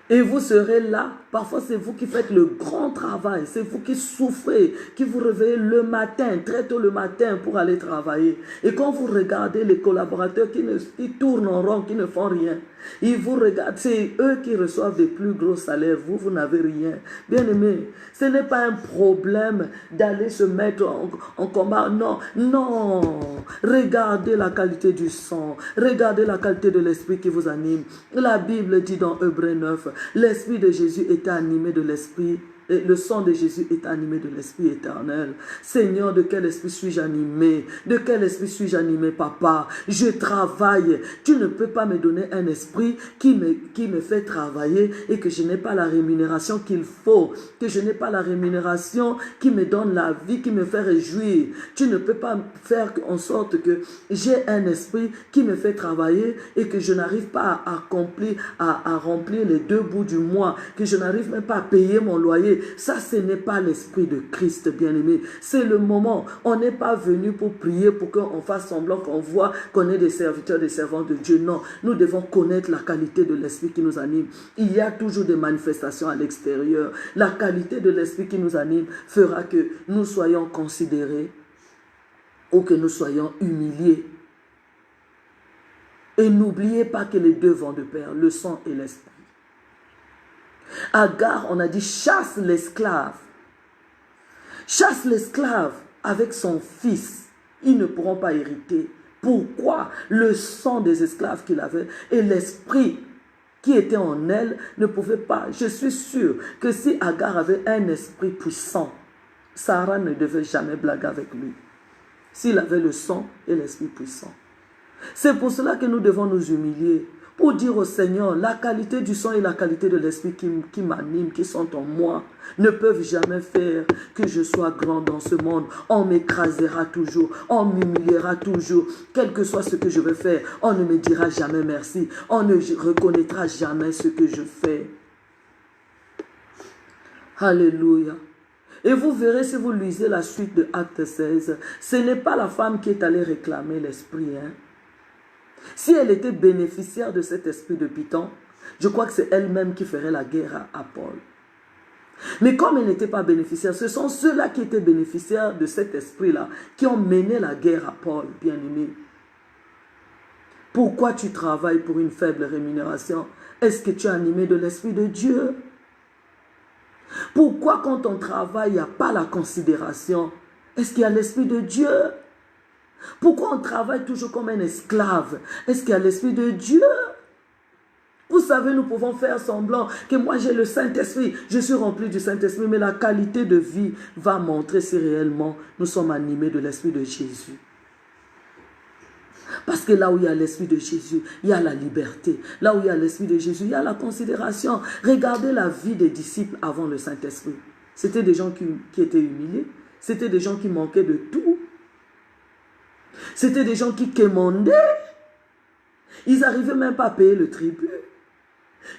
Et vous serez là. Parfois, c'est vous qui faites le grand travail. C'est vous qui souffrez, qui vous réveillez le matin, très tôt le matin pour aller travailler. Et quand vous regardez les collaborateurs qui tournent en rond, qui ne font rien, ils vous regardent. C'est eux qui reçoivent des plus gros salaires. Vous, vous n'avez rien. Bien aimé, ce n'est pas un problème d'aller se mettre en combat. Non, non. Regardez la qualité du sang. Regardez la qualité de l'esprit qui vous anime. La Bible dit dans Hébreux 9, l'esprit de Jésus était animé de l'esprit, et le sang de Jésus est animé de l'esprit éternel. Seigneur, de quel esprit suis-je animé? De quel esprit suis-je animé, papa? Je travaille. Tu ne peux pas me donner un esprit qui me fait travailler et que je n'ai pas la rémunération qu'il faut, que je n'ai pas la rémunération qui me donne la vie, qui me fait réjouir. Tu ne peux pas faire en sorte que j'ai un esprit qui me fait travailler et que je n'arrive pas à remplir les 2 bouts du mois, que je n'arrive même pas à payer mon loyer. Ça, ce n'est pas l'esprit de Christ, bien-aimé. C'est le moment. On n'est pas venu pour prier, pour qu'on fasse semblant qu'on voit qu'on est des serviteurs, des servants de Dieu. Non, nous devons connaître la qualité de l'esprit qui nous anime. Il y a toujours des manifestations à l'extérieur. La qualité de l'esprit qui nous anime fera que nous soyons considérés ou que nous soyons humiliés. Et n'oubliez pas que les 2 vont de pair, le sang et l'esprit. Agar, on a dit, chasse l'esclave. Chasse l'esclave avec son fils. Ils ne pourront pas hériter. Pourquoi? Le sang des esclaves qu'il avait et l'esprit qui était en elle ne pouvait pas. Je suis sûr que si Agar avait un esprit puissant, Sarah ne devait jamais blaguer avec lui. S'il avait le sang et l'esprit puissant. C'est pour cela que nous devons nous humilier. Pour dire au Seigneur, la qualité du sang et la qualité de l'esprit qui m'anime, qui sont en moi, ne peuvent jamais faire que je sois grand dans ce monde. On m'écrasera toujours, on m'humiliera toujours. Quel que soit ce que je veux faire, on ne me dira jamais merci. On ne reconnaîtra jamais ce que je fais. Alléluia. Et vous verrez si vous lisez la suite de Acte 16, ce n'est pas la femme qui est allée réclamer l'esprit, hein. Si elle était bénéficiaire de cet esprit de Python, je crois que c'est elle-même qui ferait la guerre à Paul. Mais comme elle n'était pas bénéficiaire, ce sont ceux-là qui étaient bénéficiaires de cet esprit-là qui ont mené la guerre à Paul, bien-aimé. Pourquoi tu travailles pour une faible rémunération? Est-ce que tu es animé de l'esprit de Dieu? Pourquoi quand on travaille, il n'y a pas la considération? Est-ce qu'il y a l'esprit de Dieu? Pourquoi on travaille toujours comme un esclave? Est-ce qu'il y a l'esprit de Dieu? Vous savez, nous pouvons faire semblant que moi j'ai le Saint-Esprit, je suis rempli du Saint-Esprit, mais la qualité de vie va montrer si réellement nous sommes animés de l'Esprit de Jésus. Parce que là où il y a l'Esprit de Jésus, il y a la liberté. Là où il y a l'Esprit de Jésus, il y a la considération. Regardez la vie des disciples avant le Saint-Esprit. C'était des gens qui étaient humiliés. C'était des gens qui manquaient de tout. C'était des gens qui quémandaient. Ils n'arrivaient même pas à payer le tribut.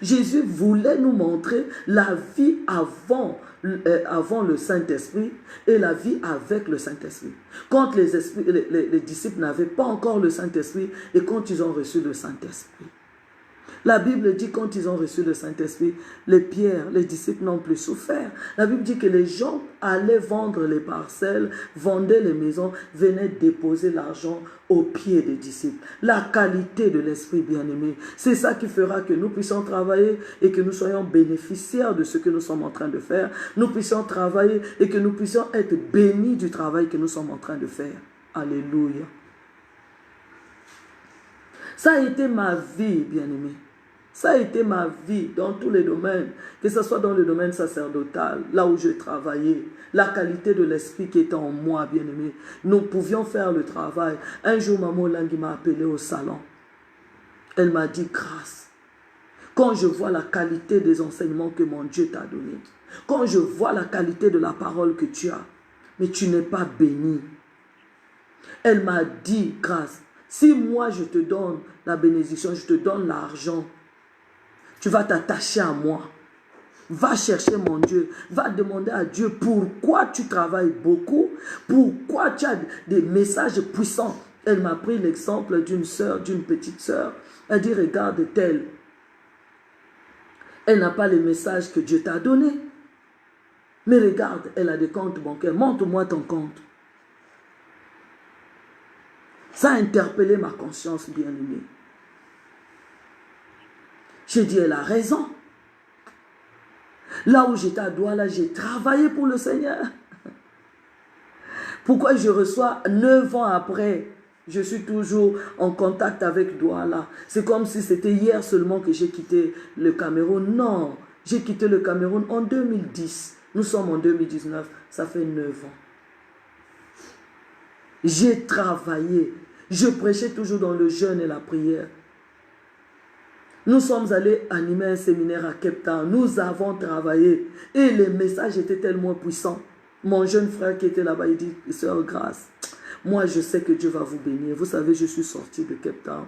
Jésus voulait nous montrer la vie avant le Saint-Esprit et la vie avec le Saint-Esprit. Quand les disciples n'avaient pas encore le Saint-Esprit et quand ils ont reçu le Saint-Esprit. La Bible dit quand ils ont reçu le Saint-Esprit, les disciples n'ont plus souffert. La Bible dit que les gens allaient vendre les parcelles, vendaient les maisons, venaient déposer l'argent aux pieds des disciples. La qualité de l'Esprit bien-aimé, c'est ça qui fera que nous puissions travailler et que nous soyons bénéficiaires de ce que nous sommes en train de faire. Nous puissions travailler et que nous puissions être bénis du travail que nous sommes en train de faire. Alléluia. Ça a été ma vie, bien-aimé. Ça a été ma vie dans tous les domaines, que ce soit dans le domaine sacerdotal, là où je travaillais, la qualité de l'esprit qui était en moi, bien-aimé. Nous pouvions faire le travail. Un jour, Maman Langui m'a appelé au salon. Elle m'a dit grâce. Quand je vois la qualité des enseignements que mon Dieu t'a donnés, quand je vois la qualité de la parole que tu as, mais tu n'es pas béni. Elle m'a dit grâce. Si moi je te donne la bénédiction, je te donne l'argent, tu vas t'attacher à moi. Va chercher mon Dieu. Va demander à Dieu pourquoi tu travailles beaucoup. Pourquoi tu as des messages puissants. Elle m'a pris l'exemple d'une sœur, d'une petite sœur. Elle dit, regarde telle. Elle n'a pas les messages que Dieu t'a donnés. Mais regarde, elle a des comptes bancaires. Montre-moi ton compte. Ça a interpellé ma conscience bien-aimée. J'ai dit, elle a raison. Là où j'étais à Douala, j'ai travaillé pour le Seigneur. Pourquoi je reçois 9 ans après, je suis toujours en contact avec Douala? C'est comme si c'était hier seulement que j'ai quitté le Cameroun. Non, j'ai quitté le Cameroun en 2010. Nous sommes en 2019, ça fait 9 ans. J'ai travaillé. Je prêchais toujours dans le jeûne et la prière. Nous sommes allés animer un séminaire à Cape Town. Nous avons travaillé. Et les messages étaient tellement puissants. Mon jeune frère qui était là-bas, il dit, Sœur Grâce, moi je sais que Dieu va vous bénir. Vous savez, je suis sorti de Cape Town.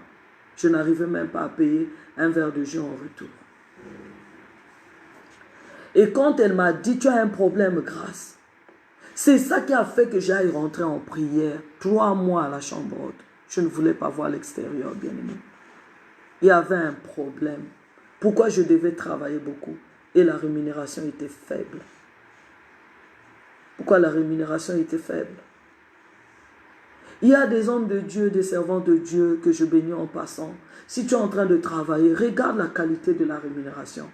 Je n'arrivais même pas à payer un verre de jus en retour. Et quand elle m'a dit, tu as un problème, Grâce, c'est ça qui a fait que j'aille rentrer en prière 3 mois à la chambre haute. Je ne voulais pas voir l'extérieur, bien-aimé. Il y avait un problème. Pourquoi je devais travailler beaucoup et la rémunération était faible? Pourquoi la rémunération était faible? Il y a des hommes de Dieu, des servants de Dieu que je bénis en passant. Si tu es en train de travailler, regarde la qualité de la rémunération.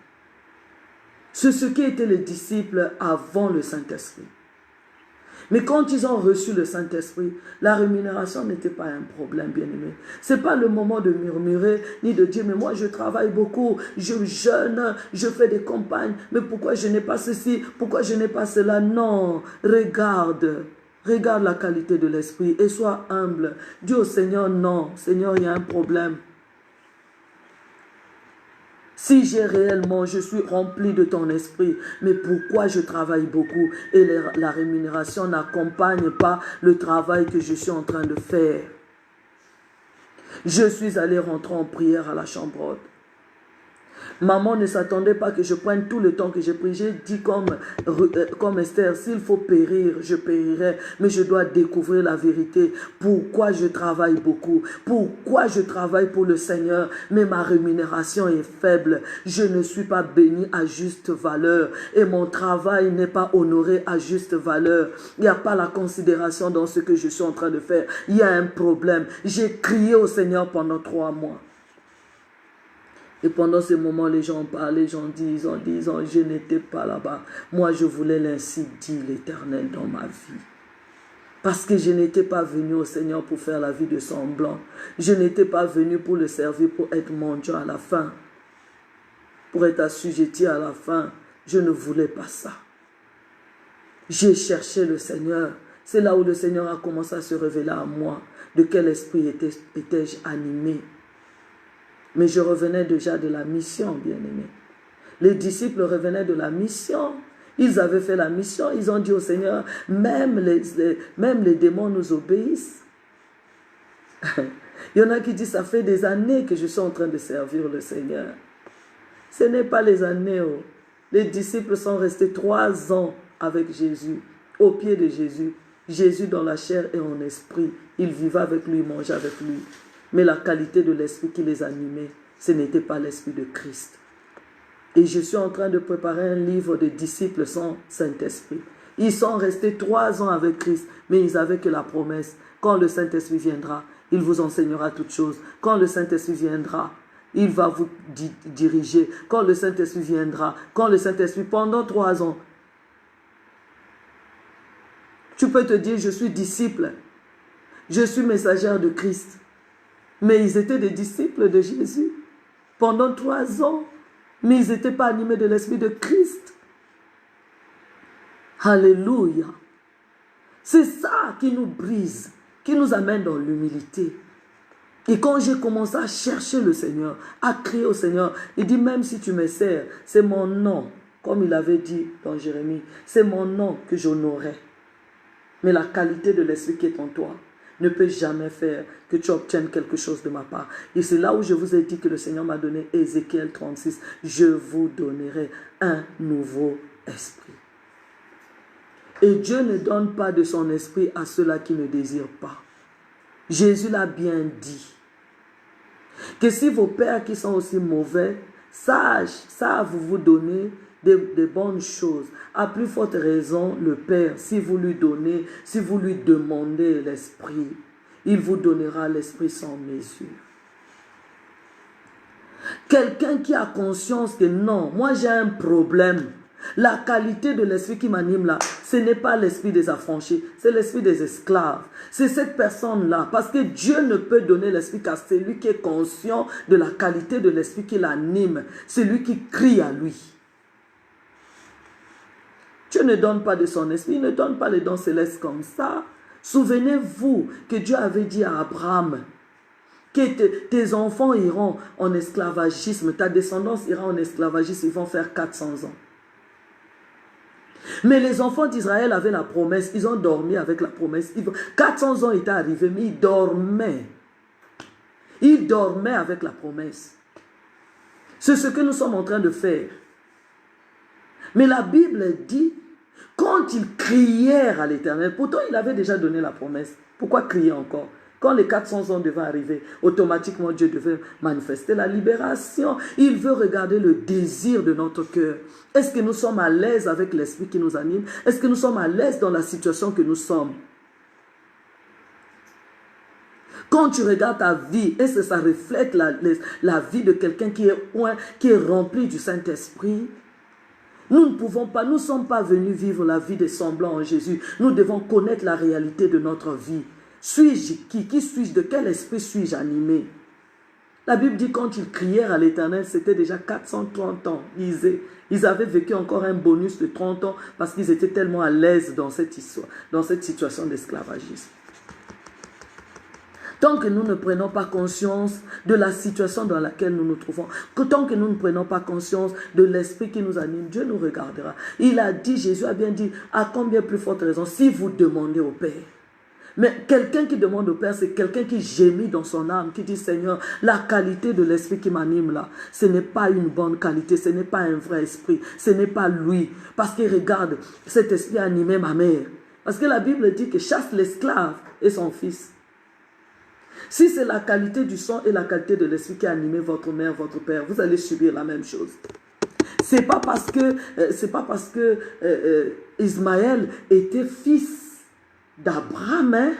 C'est ce qui étaient les disciples avant le Saint-Esprit. Mais quand ils ont reçu le Saint-Esprit, la rémunération n'était pas un problème, bien-aimé. Ce n'est pas le moment de murmurer, ni de dire, mais moi je travaille beaucoup, je jeûne, je fais des campagnes, mais pourquoi je n'ai pas ceci, pourquoi je n'ai pas cela? Non, regarde la qualité de l'esprit et sois humble. Dis au Seigneur, non, Seigneur, il y a un problème. Si j'ai réellement, je suis rempli de ton esprit, mais pourquoi je travaille beaucoup et la rémunération n'accompagne pas le travail que je suis en train de faire? Je suis allé rentrer en prière à la chambre haute. Maman ne s'attendait pas que je prenne tout le temps que j'ai pris. J'ai dit comme Esther, s'il faut périr, je périrai. Mais je dois découvrir la vérité. Pourquoi je travaille beaucoup? Pourquoi je travaille pour le Seigneur? Mais ma rémunération est faible. Je ne suis pas béni à juste valeur. Et mon travail n'est pas honoré à juste valeur. Il n'y a pas la considération dans ce que je suis en train de faire. Il y a un problème. J'ai crié au Seigneur pendant 3 mois. Et pendant ce moment, les gens parlaient, ils ont dit, je n'étais pas là-bas. Moi, je voulais l'ainsi dire l'Éternel dans ma vie. Parce que je n'étais pas venu au Seigneur pour faire la vie de semblant. Je n'étais pas venu pour le servir, pour être mon Dieu à la fin. Pour être assujetti à la fin. Je ne voulais pas ça. J'ai cherché le Seigneur. C'est là où le Seigneur a commencé à se révéler à moi. De quel esprit étais-je animé? Mais je revenais déjà de la mission, bien-aimé. Les disciples revenaient de la mission. Ils avaient fait la mission. Ils ont dit au Seigneur, même les démons nous obéissent. Il y en a qui disent, ça fait des années que je suis en train de servir le Seigneur. Ce n'est pas les années. Oh. Les disciples sont restés 3 ans avec Jésus, au pied de Jésus. Jésus dans la chair et en esprit. Ils vivaient avec lui, mangeaient avec lui. Mais la qualité de l'esprit qui les animait, ce n'était pas l'esprit de Christ. Et je suis en train de préparer un livre de disciples sans Saint-Esprit. Ils sont restés 3 ans avec Christ, mais ils avaient que la promesse. Quand le Saint-Esprit viendra, il vous enseignera toutes choses. Quand le Saint-Esprit viendra, il va vous diriger. Quand le Saint-Esprit viendra, pendant 3 ans, tu peux te dire, je suis disciple. Je suis messagère de Christ. Mais ils étaient des disciples de Jésus. pendant 3 ans, mais ils n'étaient pas animés de l'Esprit de Christ. Alléluia. C'est ça qui nous brise, qui nous amène dans l'humilité. Et quand j'ai commencé à chercher le Seigneur, à crier au Seigneur, il dit, même si tu me sers, c'est mon nom, comme il avait dit dans Jérémie, c'est mon nom que j'honorais. Mais la qualité de l'Esprit qui est en toi ne peut jamais faire que tu obtiennes quelque chose de ma part. Et c'est là où je vous ai dit que le Seigneur m'a donné Ézéchiel 36. Je vous donnerai un nouveau esprit. Et Dieu ne donne pas de son esprit à ceux-là qui ne désirent pas. Jésus l'a bien dit. Que si vos pères qui sont aussi mauvais, savent vous donner des bonnes choses. À plus forte raison, le Père, si vous lui donnez, si vous lui demandez l'Esprit, il vous donnera l'Esprit sans mesure. Quelqu'un qui a conscience que non, moi j'ai un problème. La qualité de l'esprit qui m'anime là, ce n'est pas l'esprit des affranchis, c'est l'esprit des esclaves. C'est cette personne-là, parce que Dieu ne peut donner l'esprit qu'à celui qui est conscient de la qualité de l'esprit qui l'anime, celui qui crie à lui. Dieu ne donne pas de son esprit, il ne donne pas les dons célestes comme ça. Souvenez-vous que Dieu avait dit à Abraham que tes enfants iront en esclavagisme, ta descendance ira en esclavagisme, ils vont faire 400 ans. Mais les enfants d'Israël avaient la promesse, ils ont dormi avec la promesse. 400 ans étaient arrivés, mais ils dormaient. Ils dormaient avec la promesse. C'est ce que nous sommes en train de faire. Mais la Bible dit, quand ils crièrent à l'Éternel, pourtant il avait déjà donné la promesse. Pourquoi crier encore? Quand les 400 ans devaient arriver, automatiquement Dieu devait manifester la libération. Il veut regarder le désir de notre cœur. Est-ce que nous sommes à l'aise avec l'esprit qui nous anime? Est-ce que nous sommes à l'aise dans la situation que nous sommes? Quand tu regardes ta vie, est-ce que ça reflète la vie de quelqu'un qui est rempli du Saint-Esprit? Nous ne pouvons pas, nous ne sommes pas venus vivre la vie des semblants en Jésus. Nous devons connaître la réalité de notre vie. Suis-je qui? Qui suis-je? De quel esprit suis-je animé? La Bible dit quand ils crièrent à l'Éternel, c'était déjà 430 ans. Ils avaient vécu encore un bonus de 30 ans parce qu'ils étaient tellement à l'aise dans cette histoire, dans cette situation d'esclavagisme. Tant que nous ne prenons pas conscience de la situation dans laquelle nous nous trouvons, tant que nous ne prenons pas conscience de l'esprit qui nous anime, Dieu nous regardera. Il a dit, Jésus a bien dit, à combien plus forte raison, si vous demandez au Père. Mais quelqu'un qui demande au Père, c'est quelqu'un qui gémit dans son âme, qui dit, Seigneur, la qualité de l'esprit qui m'anime là, ce n'est pas une bonne qualité, ce n'est pas un vrai esprit, ce n'est pas lui. Parce qu'il regarde, cet esprit a animé ma mère. Parce que la Bible dit que chasse l'esclave et son fils. Si c'est la qualité du sang et la qualité de l'esprit qui a animé votre mère, votre père, vous allez subir la même chose. C'est pas parce que Ismaël était fils d'Abraham, hein?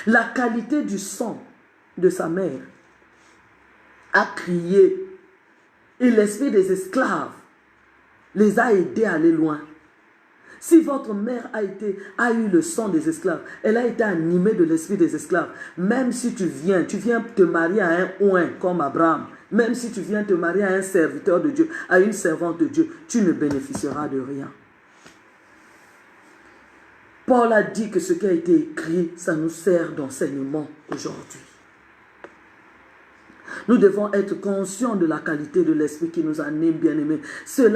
La qualité du sang de sa mère a crié et l'esprit des esclaves les a aidés à aller loin. Si votre mère a eu le sang des esclaves, elle a été animée de l'esprit des esclaves, même si tu viens te marier à un oint comme Abraham, même si tu viens te marier à un serviteur de Dieu, à une servante de Dieu, tu ne bénéficieras de rien. Paul a dit que ce qui a été écrit, ça nous sert d'enseignement aujourd'hui. Nous devons être conscients de la qualité de l'esprit qui nous anime, bien-aimés. C'est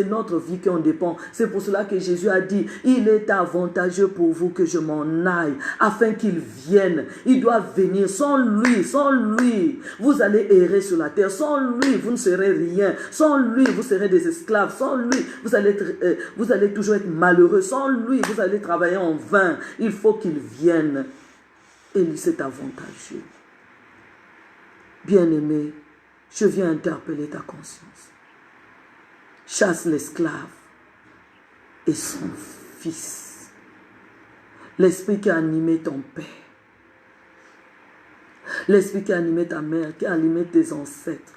notre vie qui en dépend. C'est pour cela que Jésus a dit, il est avantageux pour vous que je m'en aille, afin qu'il vienne. Il doit venir. Sans lui, vous allez errer sur la terre. Sans lui, vous ne serez rien. Sans lui, vous serez des esclaves. Sans lui, vous allez toujours être malheureux. Sans lui, vous allez travailler en vain. Il faut qu'il vienne. Et lui, c'est avantageux. Bien-aimé, je viens interpeller ta conscience. Chasse l'esclave et son fils. L'esprit qui a animé ton père. L'esprit qui a animé ta mère, qui a animé tes ancêtres.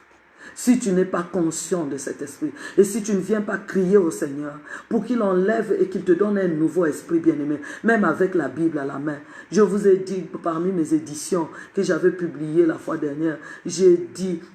si tu n'es pas conscient de cet esprit, et si tu ne viens pas crier au Seigneur pour qu'il enlève et qu'il te donne un nouveau esprit, bien-aimé, même avec la Bible à la main. Je vous ai dit parmi mes éditions que j'avais publiées la fois dernière, j'ai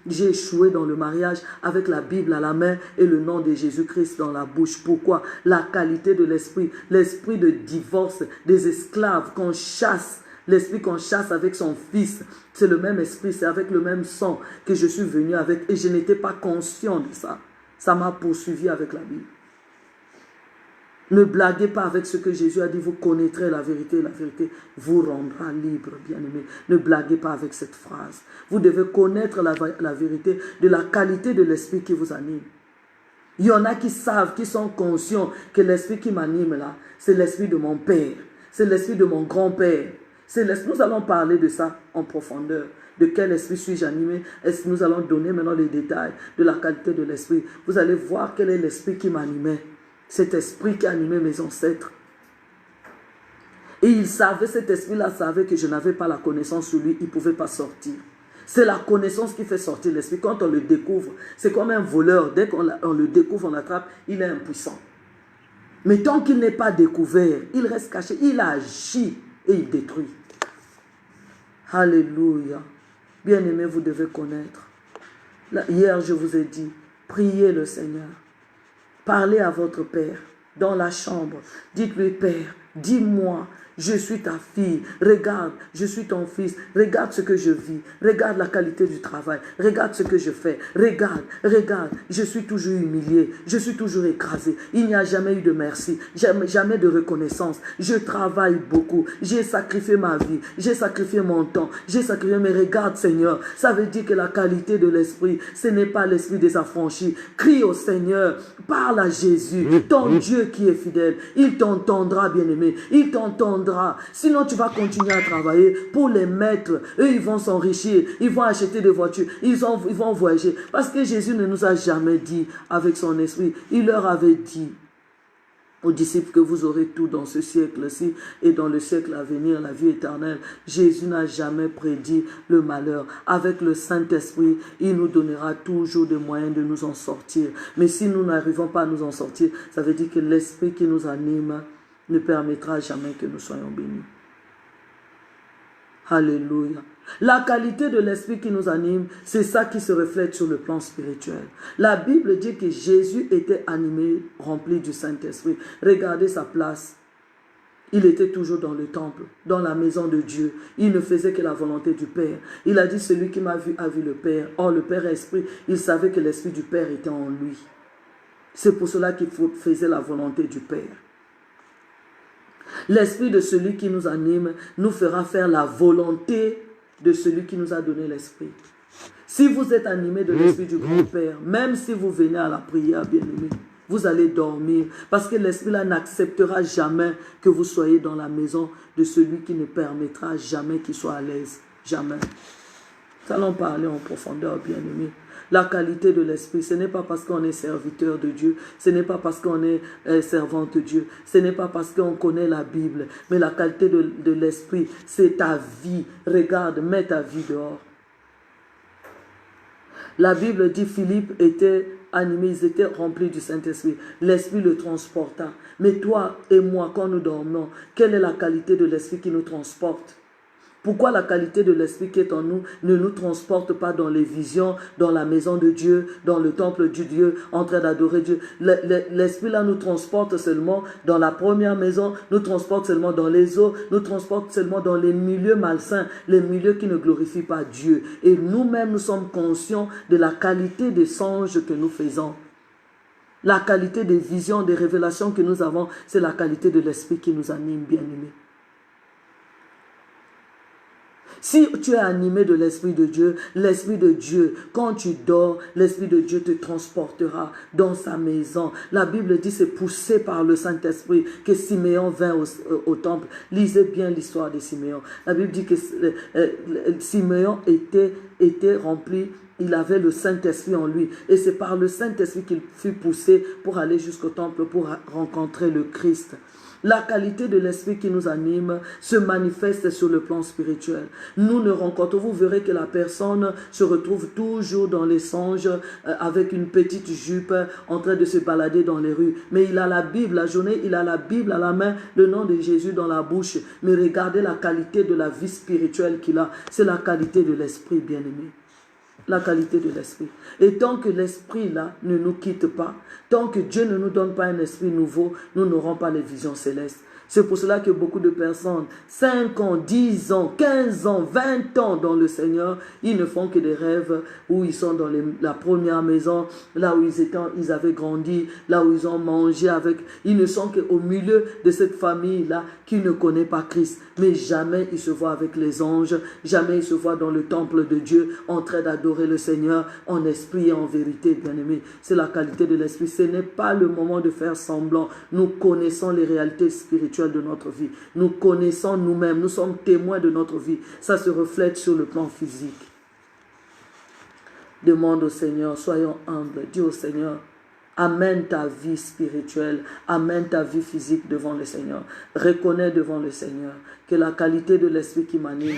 échoué dans le mariage avec la Bible à la main et le nom de Jésus-Christ dans la bouche. Pourquoi? La qualité de l'esprit, l'esprit de divorce des esclaves qu'on chasse. L'esprit qu'on chasse avec son fils, c'est le même esprit, c'est avec le même sang que je suis venu avec et je n'étais pas conscient de ça. Ça m'a poursuivi avec la Bible. Ne blaguez pas avec ce que Jésus a dit, vous connaîtrez la vérité vous rendra libre, bien-aimé. Ne blaguez pas avec cette phrase. Vous devez connaître la vérité de la qualité de l'esprit qui vous anime. Il y en a qui savent, qui sont conscients que l'esprit qui m'anime là, c'est l'esprit de mon père, c'est l'esprit de mon grand-père. Nous allons parler de ça en profondeur. De quel esprit suis-je animé? Nous allons donner maintenant les détails de la qualité de l'esprit. Vous allez voir quel est l'esprit qui m'animait. Cet esprit qui animait mes ancêtres. Et il savait, cet esprit-là savait que je n'avais pas la connaissance sur lui. Il ne pouvait pas sortir. C'est la connaissance qui fait sortir l'esprit. Quand on le découvre, c'est comme un voleur. Dès qu'on le découvre, on l'attrape, il est impuissant. Mais tant qu'il n'est pas découvert, il reste caché, il agit. Et il détruit. Alléluia. Bien-aimés, vous devez connaître. Là, hier, je vous ai dit, priez le Seigneur. Parlez à votre Père dans la chambre. Dites-lui, Père, dis-moi, je suis ta fille. Regarde, je suis ton fils. Regarde ce que je vis. Regarde la qualité du travail. Regarde ce que je fais. Regarde. Je suis toujours humilié. Je suis toujours écrasé. Il n'y a jamais eu de merci. Jamais de reconnaissance. Je travaille beaucoup. J'ai sacrifié ma vie. J'ai sacrifié mon temps. J'ai sacrifié. Mais regarde, Seigneur. Ça veut dire que la qualité de l'esprit, ce n'est pas l'esprit des affranchis. Crie au Seigneur. Parle à Jésus. Ton Dieu qui est fidèle. Il t'entendra, bien-aimé. Il t'entendra. Sinon, tu vas continuer à travailler pour les maîtres. Eux, ils vont s'enrichir. Ils vont acheter des voitures. Ils vont voyager. Parce que Jésus ne nous a jamais dit avec son esprit. Il leur avait dit aux disciples que vous aurez tout dans ce siècle-ci et dans le siècle à venir, la vie éternelle. Jésus n'a jamais prédit le malheur. Avec le Saint-Esprit, il nous donnera toujours des moyens de nous en sortir. Mais si nous n'arrivons pas à nous en sortir, ça veut dire que l'esprit qui nous anime ne permettra jamais que nous soyons bénis. Alléluia. La qualité de l'esprit qui nous anime, c'est ça qui se reflète sur le plan spirituel. La Bible dit que Jésus était animé, rempli du Saint-Esprit. Regardez sa place. Il était toujours dans le temple, dans la maison de Dieu. Il ne faisait que la volonté du Père. Il a dit, celui qui m'a vu a vu le Père. Or, le Père est esprit. Il savait que l'esprit du Père était en lui. C'est pour cela qu'il faisait la volonté du Père. L'esprit de celui qui nous anime nous fera faire la volonté de celui qui nous a donné l'esprit. Si vous êtes animé de l'esprit du grand-père, même si vous venez à la prière, bien-aimé, vous allez dormir. Parce que l'esprit-là n'acceptera jamais que vous soyez dans la maison de celui qui ne permettra jamais qu'il soit à l'aise. Jamais. Nous allons parler en profondeur, bien-aimé. La qualité de l'esprit, ce n'est pas parce qu'on est serviteur de Dieu, ce n'est pas parce qu'on est servante de Dieu, ce n'est pas parce qu'on connaît la Bible, mais la qualité de l'esprit, c'est ta vie. Regarde, mets ta vie dehors. La Bible dit Philippe était animé, ils étaient remplis du Saint-Esprit. L'Esprit le transporta. Mais toi et moi, quand nous dormons, quelle est la qualité de l'Esprit qui nous transporte? Pourquoi la qualité de l'esprit qui est en nous ne nous transporte pas dans les visions, dans la maison de Dieu, dans le temple du Dieu, en train d'adorer Dieu? L'esprit là nous transporte seulement dans la première maison, nous transporte seulement dans les eaux, nous transporte seulement dans les milieux malsains, les milieux qui ne glorifient pas Dieu. Et nous-mêmes, nous sommes conscients de la qualité des songes que nous faisons. La qualité des visions, des révélations que nous avons, c'est la qualité de l'esprit qui nous anime, bien-aimés. Si tu es animé de l'Esprit de Dieu, quand tu dors, l'Esprit de Dieu te transportera dans sa maison. La Bible dit c'est poussé par le Saint-Esprit que Siméon vint au temple. Lisez bien l'histoire de Siméon. La Bible dit que Siméon était rempli. Il avait le Saint-Esprit en lui. Et c'est par le Saint-Esprit qu'il fut poussé pour aller jusqu'au temple pour rencontrer le Christ. La qualité de l'esprit qui nous anime se manifeste sur le plan spirituel. Nous ne rencontrons, vous verrez que la personne se retrouve toujours dans les songes avec une petite jupe en train de se balader dans les rues. Mais il a la Bible, la journée, il a la Bible à la main, le nom de Jésus dans la bouche. Mais regardez la qualité de la vie spirituelle qu'il a. C'est la qualité de l'esprit, bien-aimé. La qualité de l'esprit. Et tant que l'esprit là ne nous quitte pas, tant que Dieu ne nous donne pas un esprit nouveau, nous n'aurons pas les visions célestes. C'est pour cela que beaucoup de personnes, 5 ans, 10 ans, 15 ans, 20 ans dans le Seigneur, ils ne font que des rêves où ils sont dans la première maison, là où ils avaient grandi, là où ils ont mangé avec. Ils ne sont qu'au milieu de cette famille-là qui ne connaît pas Christ. Mais jamais ils se voient avec les anges, jamais ils se voient dans le temple de Dieu en train d'adorer le Seigneur en esprit et en vérité, bien-aimés. C'est la qualité de l'esprit. Ce n'est pas le moment de faire semblant. Nous connaissons les réalités spirituelles de notre vie. Nous connaissons nous-mêmes. Nous sommes témoins de notre vie. Ça se reflète sur le plan physique. Demande au Seigneur, soyons humbles. Dis au Seigneur, amène ta vie spirituelle, amène ta vie physique devant le Seigneur. Reconnais devant le Seigneur que la qualité de l'esprit qui m'anime,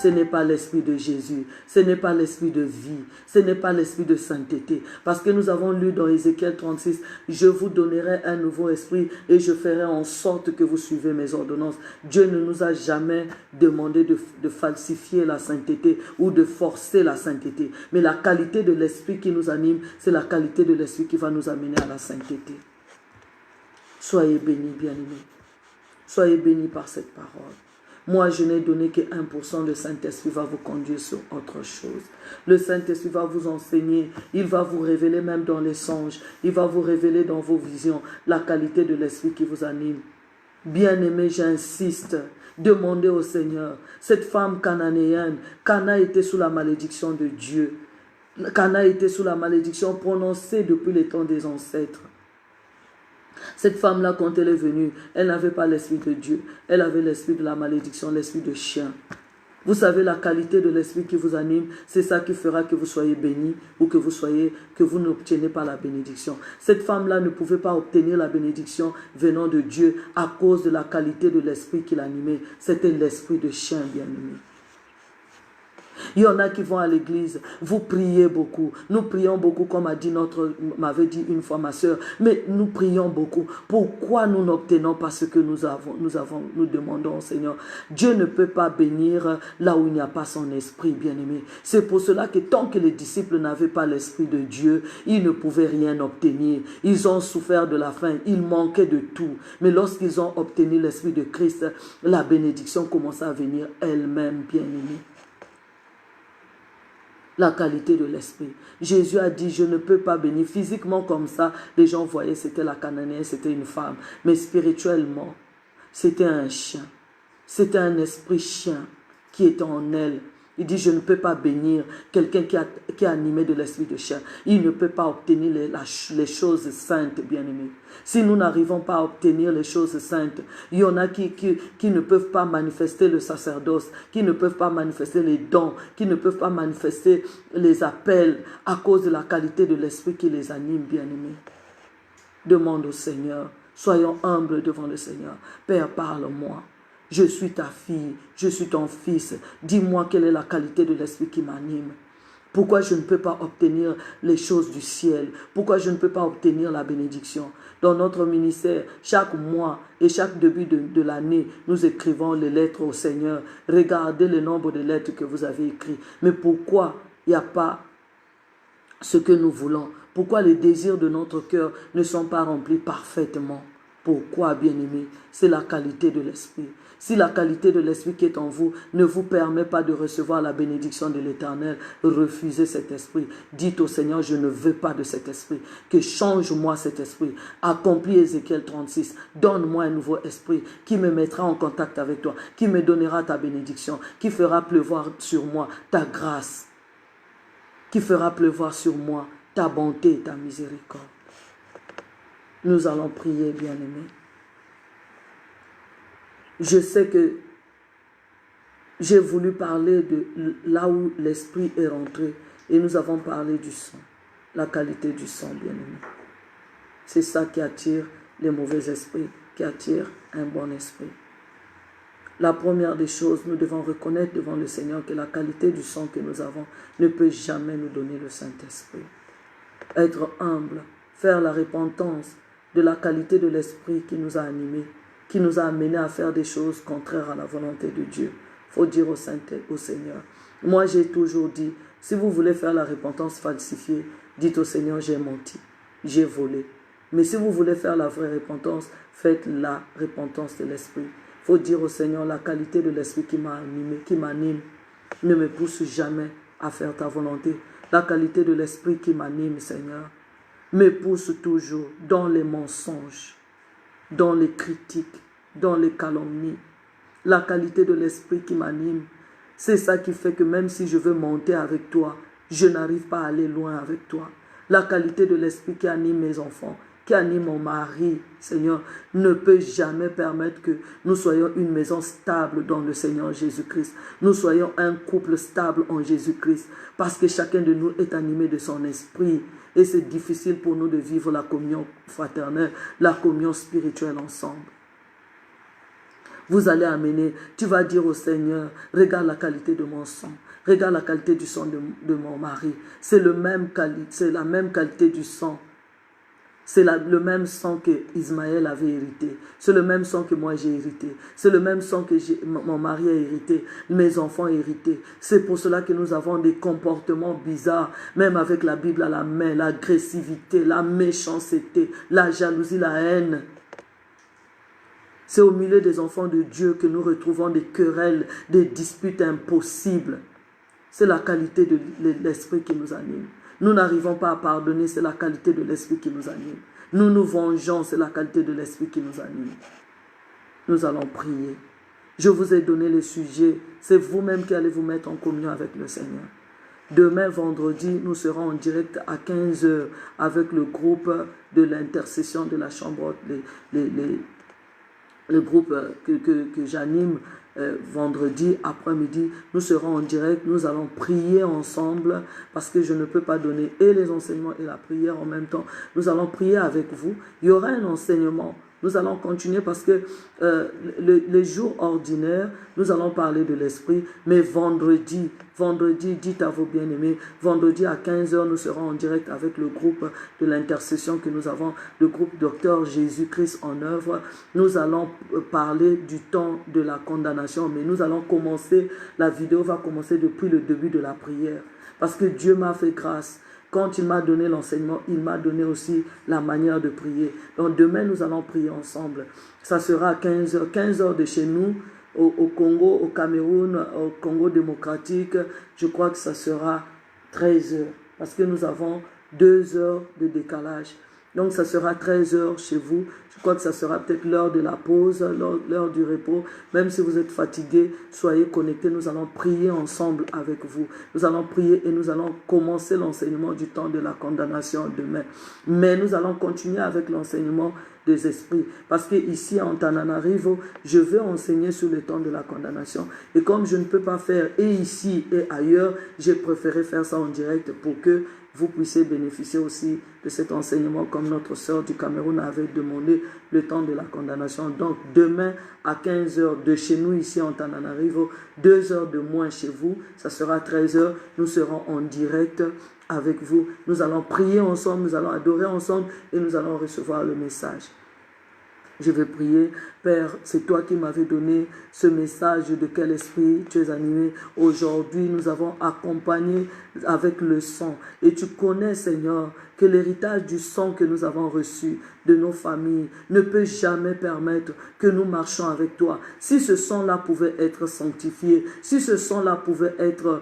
ce n'est pas l'esprit de Jésus, ce n'est pas l'esprit de vie, ce n'est pas l'esprit de sainteté. Parce que nous avons lu dans Ézéchiel 36, je vous donnerai un nouveau esprit et je ferai en sorte que vous suivez mes ordonnances. Dieu ne nous a jamais demandé de falsifier la sainteté ou de forcer la sainteté. Mais la qualité de l'esprit qui nous anime, c'est la qualité de l'esprit qui va nous amener à la sainteté. Soyez bénis, bien-aimés. Soyez bénis par cette parole. Moi, je n'ai donné que 1%. Le Saint-Esprit va vous conduire sur autre chose. Le Saint-Esprit va vous enseigner. Il va vous révéler même dans les songes. Il va vous révéler dans vos visions la qualité de l'Esprit qui vous anime. Bien-aimés, j'insiste. Demandez au Seigneur. Cette femme cananéenne, Cana était sous la malédiction de Dieu. Cana était sous la malédiction prononcée depuis les temps des ancêtres. Cette femme-là, quand elle est venue, elle n'avait pas l'esprit de Dieu. Elle avait l'esprit de la malédiction, l'esprit de chien. Vous savez, la qualité de l'esprit qui vous anime, c'est ça qui fera que vous soyez bénis ou que vous n'obtenez pas la bénédiction. Cette femme-là ne pouvait pas obtenir la bénédiction venant de Dieu à cause de la qualité de l'esprit qui l'animait. C'était l'esprit de chien, bien-aimé. Il y en a qui vont à l'église, vous priez beaucoup. Nous prions beaucoup, comme m'avait dit une fois ma soeur, mais nous prions beaucoup. Pourquoi nous n'obtenons pas ce que nous demandons au Seigneur? Dieu ne peut pas bénir là où il n'y a pas son esprit, bien-aimé. C'est pour cela que tant que les disciples n'avaient pas l'esprit de Dieu, ils ne pouvaient rien obtenir. Ils ont souffert de la faim, ils manquaient de tout. Mais lorsqu'ils ont obtenu l'esprit de Christ, la bénédiction commença à venir elle-même, bien-aimé. La qualité de l'esprit. Jésus a dit, je ne peux pas bénir. Physiquement comme ça, les gens voyaient, c'était la Cananéenne, c'était une femme. Mais spirituellement, c'était un chien. C'était un esprit chien qui était en elle. Il dit, je ne peux pas bénir quelqu'un qui est animé de l'esprit de chien. Il ne peut pas obtenir les choses saintes, bien-aimés. Si nous n'arrivons pas à obtenir les choses saintes, il y en a qui ne peuvent pas manifester le sacerdoce, qui ne peuvent pas manifester les dons, qui ne peuvent pas manifester les appels à cause de la qualité de l'esprit qui les anime, bien-aimés. Demande au Seigneur, soyons humbles devant le Seigneur. Père, parle-moi. Je suis ta fille, je suis ton fils. Dis-moi quelle est la qualité de l'esprit qui m'anime. Pourquoi je ne peux pas obtenir les choses du ciel? Pourquoi je ne peux pas obtenir la bénédiction? Dans notre ministère, chaque mois et chaque début de l'année, nous écrivons les lettres au Seigneur. Regardez le nombre de lettres que vous avez écrites. Mais pourquoi il n'y a pas ce que nous voulons? Pourquoi les désirs de notre cœur ne sont pas remplis parfaitement? Pourquoi, bien-aimés? C'est la qualité de l'esprit. Si la qualité de l'esprit qui est en vous ne vous permet pas de recevoir la bénédiction de l'Éternel, refusez cet esprit. Dites au Seigneur, je ne veux pas de cet esprit. Que change-moi cet esprit. Accomplis Ézéchiel 36. Donne-moi un nouveau esprit qui me mettra en contact avec toi, qui me donnera ta bénédiction, qui fera pleuvoir sur moi ta grâce, qui fera pleuvoir sur moi ta bonté et ta miséricorde. Nous allons prier, bien-aimés. Je sais que j'ai voulu parler de là où l'esprit est rentré et nous avons parlé du sang, la qualité du sang, bien-aimé. C'est ça qui attire les mauvais esprits qui attire un bon esprit. La première des choses, nous devons reconnaître devant le Seigneur que la qualité du sang que nous avons ne peut jamais nous donner le Saint-Esprit. Être humble, faire la repentance de la qualité de l'Esprit qui nous a animés, qui nous a amenés à faire des choses contraires à la volonté de Dieu. Il faut dire au Seigneur. Moi, j'ai toujours dit, si vous voulez faire la repentance falsifiée, dites au Seigneur, j'ai menti, j'ai volé. Mais si vous voulez faire la vraie repentance, faites la repentance de l'Esprit. Il faut dire au Seigneur, la qualité de l'Esprit qui m'a animé, qui m'anime, ne me pousse jamais à faire ta volonté. La qualité de l'Esprit qui m'anime, Seigneur, me pousse toujours dans les mensonges, dans les critiques, dans les calomnies. La qualité de l'Esprit qui m'anime, c'est ça qui fait que même si je veux monter avec toi, je n'arrive pas à aller loin avec toi. La qualité de l'Esprit qui anime mes enfants, qui anime mon mari, Seigneur, ne peut jamais permettre que nous soyons une maison stable dans le Seigneur Jésus-Christ. Nous soyons un couple stable en Jésus-Christ, parce que chacun de nous est animé de son esprit. Et c'est difficile pour nous de vivre la communion fraternelle, la communion spirituelle ensemble. Vous allez amener, tu vas dire au Seigneur, regarde la qualité de mon sang, regarde la qualité du sang de mon mari. C'est la même qualité du sang. C'est le même sang que Ismaël avait hérité. C'est le même sang que moi j'ai hérité. C'est le même sang que mon mari a hérité. Mes enfants ont hérité. C'est pour cela que nous avons des comportements bizarres. Même avec la Bible à la main. L'agressivité, la méchanceté, la jalousie, la haine. C'est au milieu des enfants de Dieu que nous retrouvons des querelles, des disputes impossibles. C'est la qualité de l'esprit qui nous anime. Nous n'arrivons pas à pardonner, c'est la qualité de l'esprit qui nous anime. Nous nous vengeons, c'est la qualité de l'esprit qui nous anime. Nous allons prier. Je vous ai donné le sujet. C'est vous-même qui allez vous mettre en communion avec le Seigneur. Demain, vendredi, nous serons en direct à 15 h avec le groupe de l'intercession de la chambre haute, le groupe que j'anime. Vendredi après-midi, nous serons en direct, nous allons prier ensemble parce que je ne peux pas donner et les enseignements et la prière en même temps. Nous allons prier avec vous. Il y aura un enseignement. Nous allons continuer parce que les jours ordinaires, nous allons parler de l'esprit. Mais vendredi, dites à vos bien-aimés, vendredi à 15 h, nous serons en direct avec le groupe de l'intercession que nous avons, le groupe Docteur Jésus-Christ en œuvre. Nous allons parler du temps de la condamnation, mais nous allons commencer, la vidéo va commencer depuis le début de la prière. Parce que Dieu m'a fait grâce. Quand il m'a donné l'enseignement, il m'a donné aussi la manière de prier. Donc demain, nous allons prier ensemble. Ça sera à 15 h. 15 h de chez nous, au Congo, au Cameroun, au Congo démocratique. Je crois que ça sera 13 h. Parce que nous avons 2 heures de décalage. Donc ça sera 13 h chez vous. Je crois que ça sera peut-être l'heure de la pause, l'heure du repos. Même si vous êtes fatigué, soyez connectés. Nous allons prier ensemble avec vous. Nous allons prier et nous allons commencer l'enseignement du temps de la condamnation demain. Mais nous allons continuer avec l'enseignement des esprits. Parce que ici, en Antananarivo, je vais enseigner sur le temps de la condamnation. Et comme je ne peux pas faire et ici et ailleurs, j'ai préféré faire ça en direct pour que vous puissiez bénéficier aussi de cet enseignement comme notre sœur du Cameroun avait demandé le temps de la condamnation. Donc demain à 15 h de chez nous ici en Antananarivo, 2 heures de moins chez vous, ça sera 13 h, nous serons en direct avec vous. Nous allons prier ensemble, nous allons adorer ensemble et nous allons recevoir le message. Je vais prier. Père, c'est toi qui m'avais donné ce message de quel esprit tu es animé. Aujourd'hui, nous avons accompagné avec le sang. Et tu connais, Seigneur, que l'héritage du sang que nous avons reçu de nos familles ne peut jamais permettre que nous marchions avec toi. Si ce sang-là pouvait être sanctifié, si ce sang-là pouvait être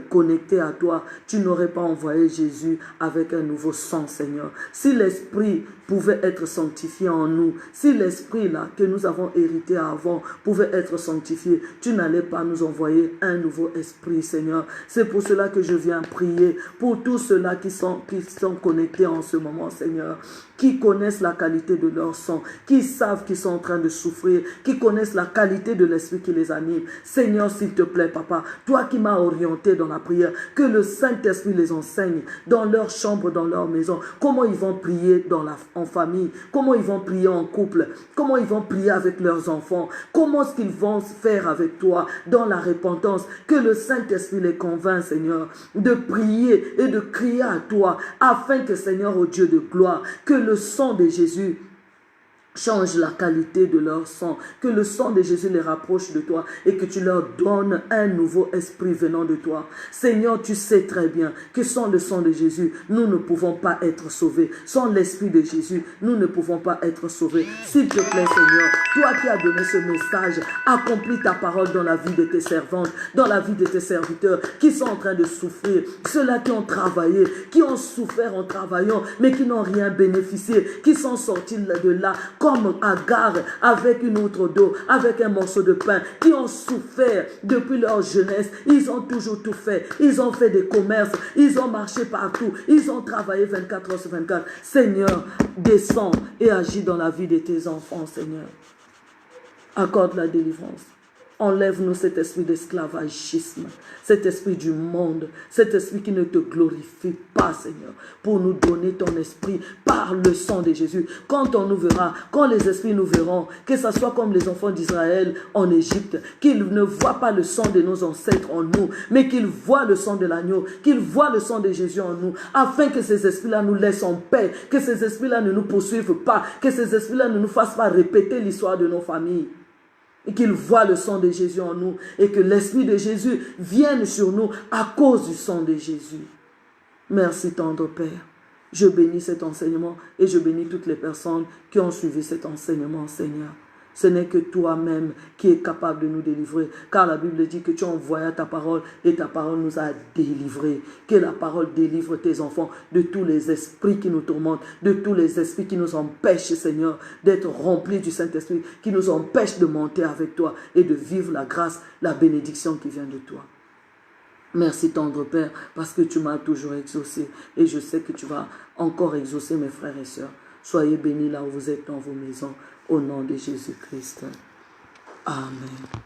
connecté à toi, tu n'aurais pas envoyé Jésus avec un nouveau sang, Seigneur. Si l'esprit pouvait être sanctifié en nous, si l'esprit-là que nous avons hérité avant pouvait être sanctifié, tu n'allais pas nous envoyer un nouveau esprit, Seigneur. C'est pour cela que je viens prier pour tous ceux-là qui sont connectés en ce moment, Seigneur, qui connaissent la qualité de leur sang, qui savent qu'ils sont en train de souffrir, qui connaissent la qualité de l'esprit qui les anime. Seigneur, s'il te plaît, Papa, toi qui m'as orienté dans la prière, que le Saint-Esprit les enseigne dans leur chambre, dans leur maison, comment ils vont prier en famille, comment ils vont prier en couple, couple, comment ils vont prier avec leurs enfants, comment est-ce qu'ils vont faire avec toi dans la repentance. Que le Saint-Esprit les convainc, Seigneur, de prier et de crier à toi, afin que, Seigneur, ô Dieu de gloire, que le sang de Jésus change la qualité de leur sang, que le sang de Jésus les rapproche de toi et que tu leur donnes un nouveau esprit venant de toi. Seigneur, tu sais très bien que sans le sang de Jésus, nous ne pouvons pas être sauvés. Sans l'esprit de Jésus, nous ne pouvons pas être sauvés. S'il te plaît, Seigneur, toi qui as donné ce message, accomplis ta parole dans la vie de tes servantes, dans la vie de tes serviteurs qui sont en train de souffrir, ceux-là qui ont travaillé, qui ont souffert en travaillant, mais qui n'ont rien bénéficié, qui sont sortis de là comme Agar avec une outre d'eau, avec un morceau de pain, qui ont souffert depuis leur jeunesse. Ils ont toujours tout fait. Ils ont fait des commerces, ils ont marché partout, ils ont travaillé 24 heures sur 24. Seigneur, descends et agis dans la vie de tes enfants, Seigneur. Accorde la délivrance. Enlève-nous cet esprit d'esclavagisme, cet esprit du monde, cet esprit qui ne te glorifie pas, Seigneur, pour nous donner ton esprit par le sang de Jésus. Quand on nous verra, quand les esprits nous verront, que ce soit comme les enfants d'Israël en Égypte, qu'ils ne voient pas le sang de nos ancêtres en nous, mais qu'ils voient le sang de l'agneau, qu'ils voient le sang de Jésus en nous, afin que ces esprits-là nous laissent en paix, que ces esprits-là ne nous poursuivent pas, que ces esprits-là ne nous fassent pas répéter l'histoire de nos familles. Et qu'ils voient le sang de Jésus en nous et que l'Esprit de Jésus vienne sur nous à cause du sang de Jésus. Merci, tendre Père. Je bénis cet enseignement et je bénis toutes les personnes qui ont suivi cet enseignement, Seigneur. Ce n'est que toi-même qui es capable de nous délivrer. Car la Bible dit que tu as envoyé ta parole et ta parole nous a délivrés. Que la parole délivre tes enfants de tous les esprits qui nous tourmentent, de tous les esprits qui nous empêchent, Seigneur, d'être remplis du Saint-Esprit, qui nous empêchent de monter avec toi et de vivre la grâce, la bénédiction qui vient de toi. Merci, tendre Père, parce que tu m'as toujours exaucé et je sais que tu vas encore exaucer mes frères et sœurs. Soyez bénis là où vous êtes dans vos maisons. Au nom de Jésus-Christ. Amen.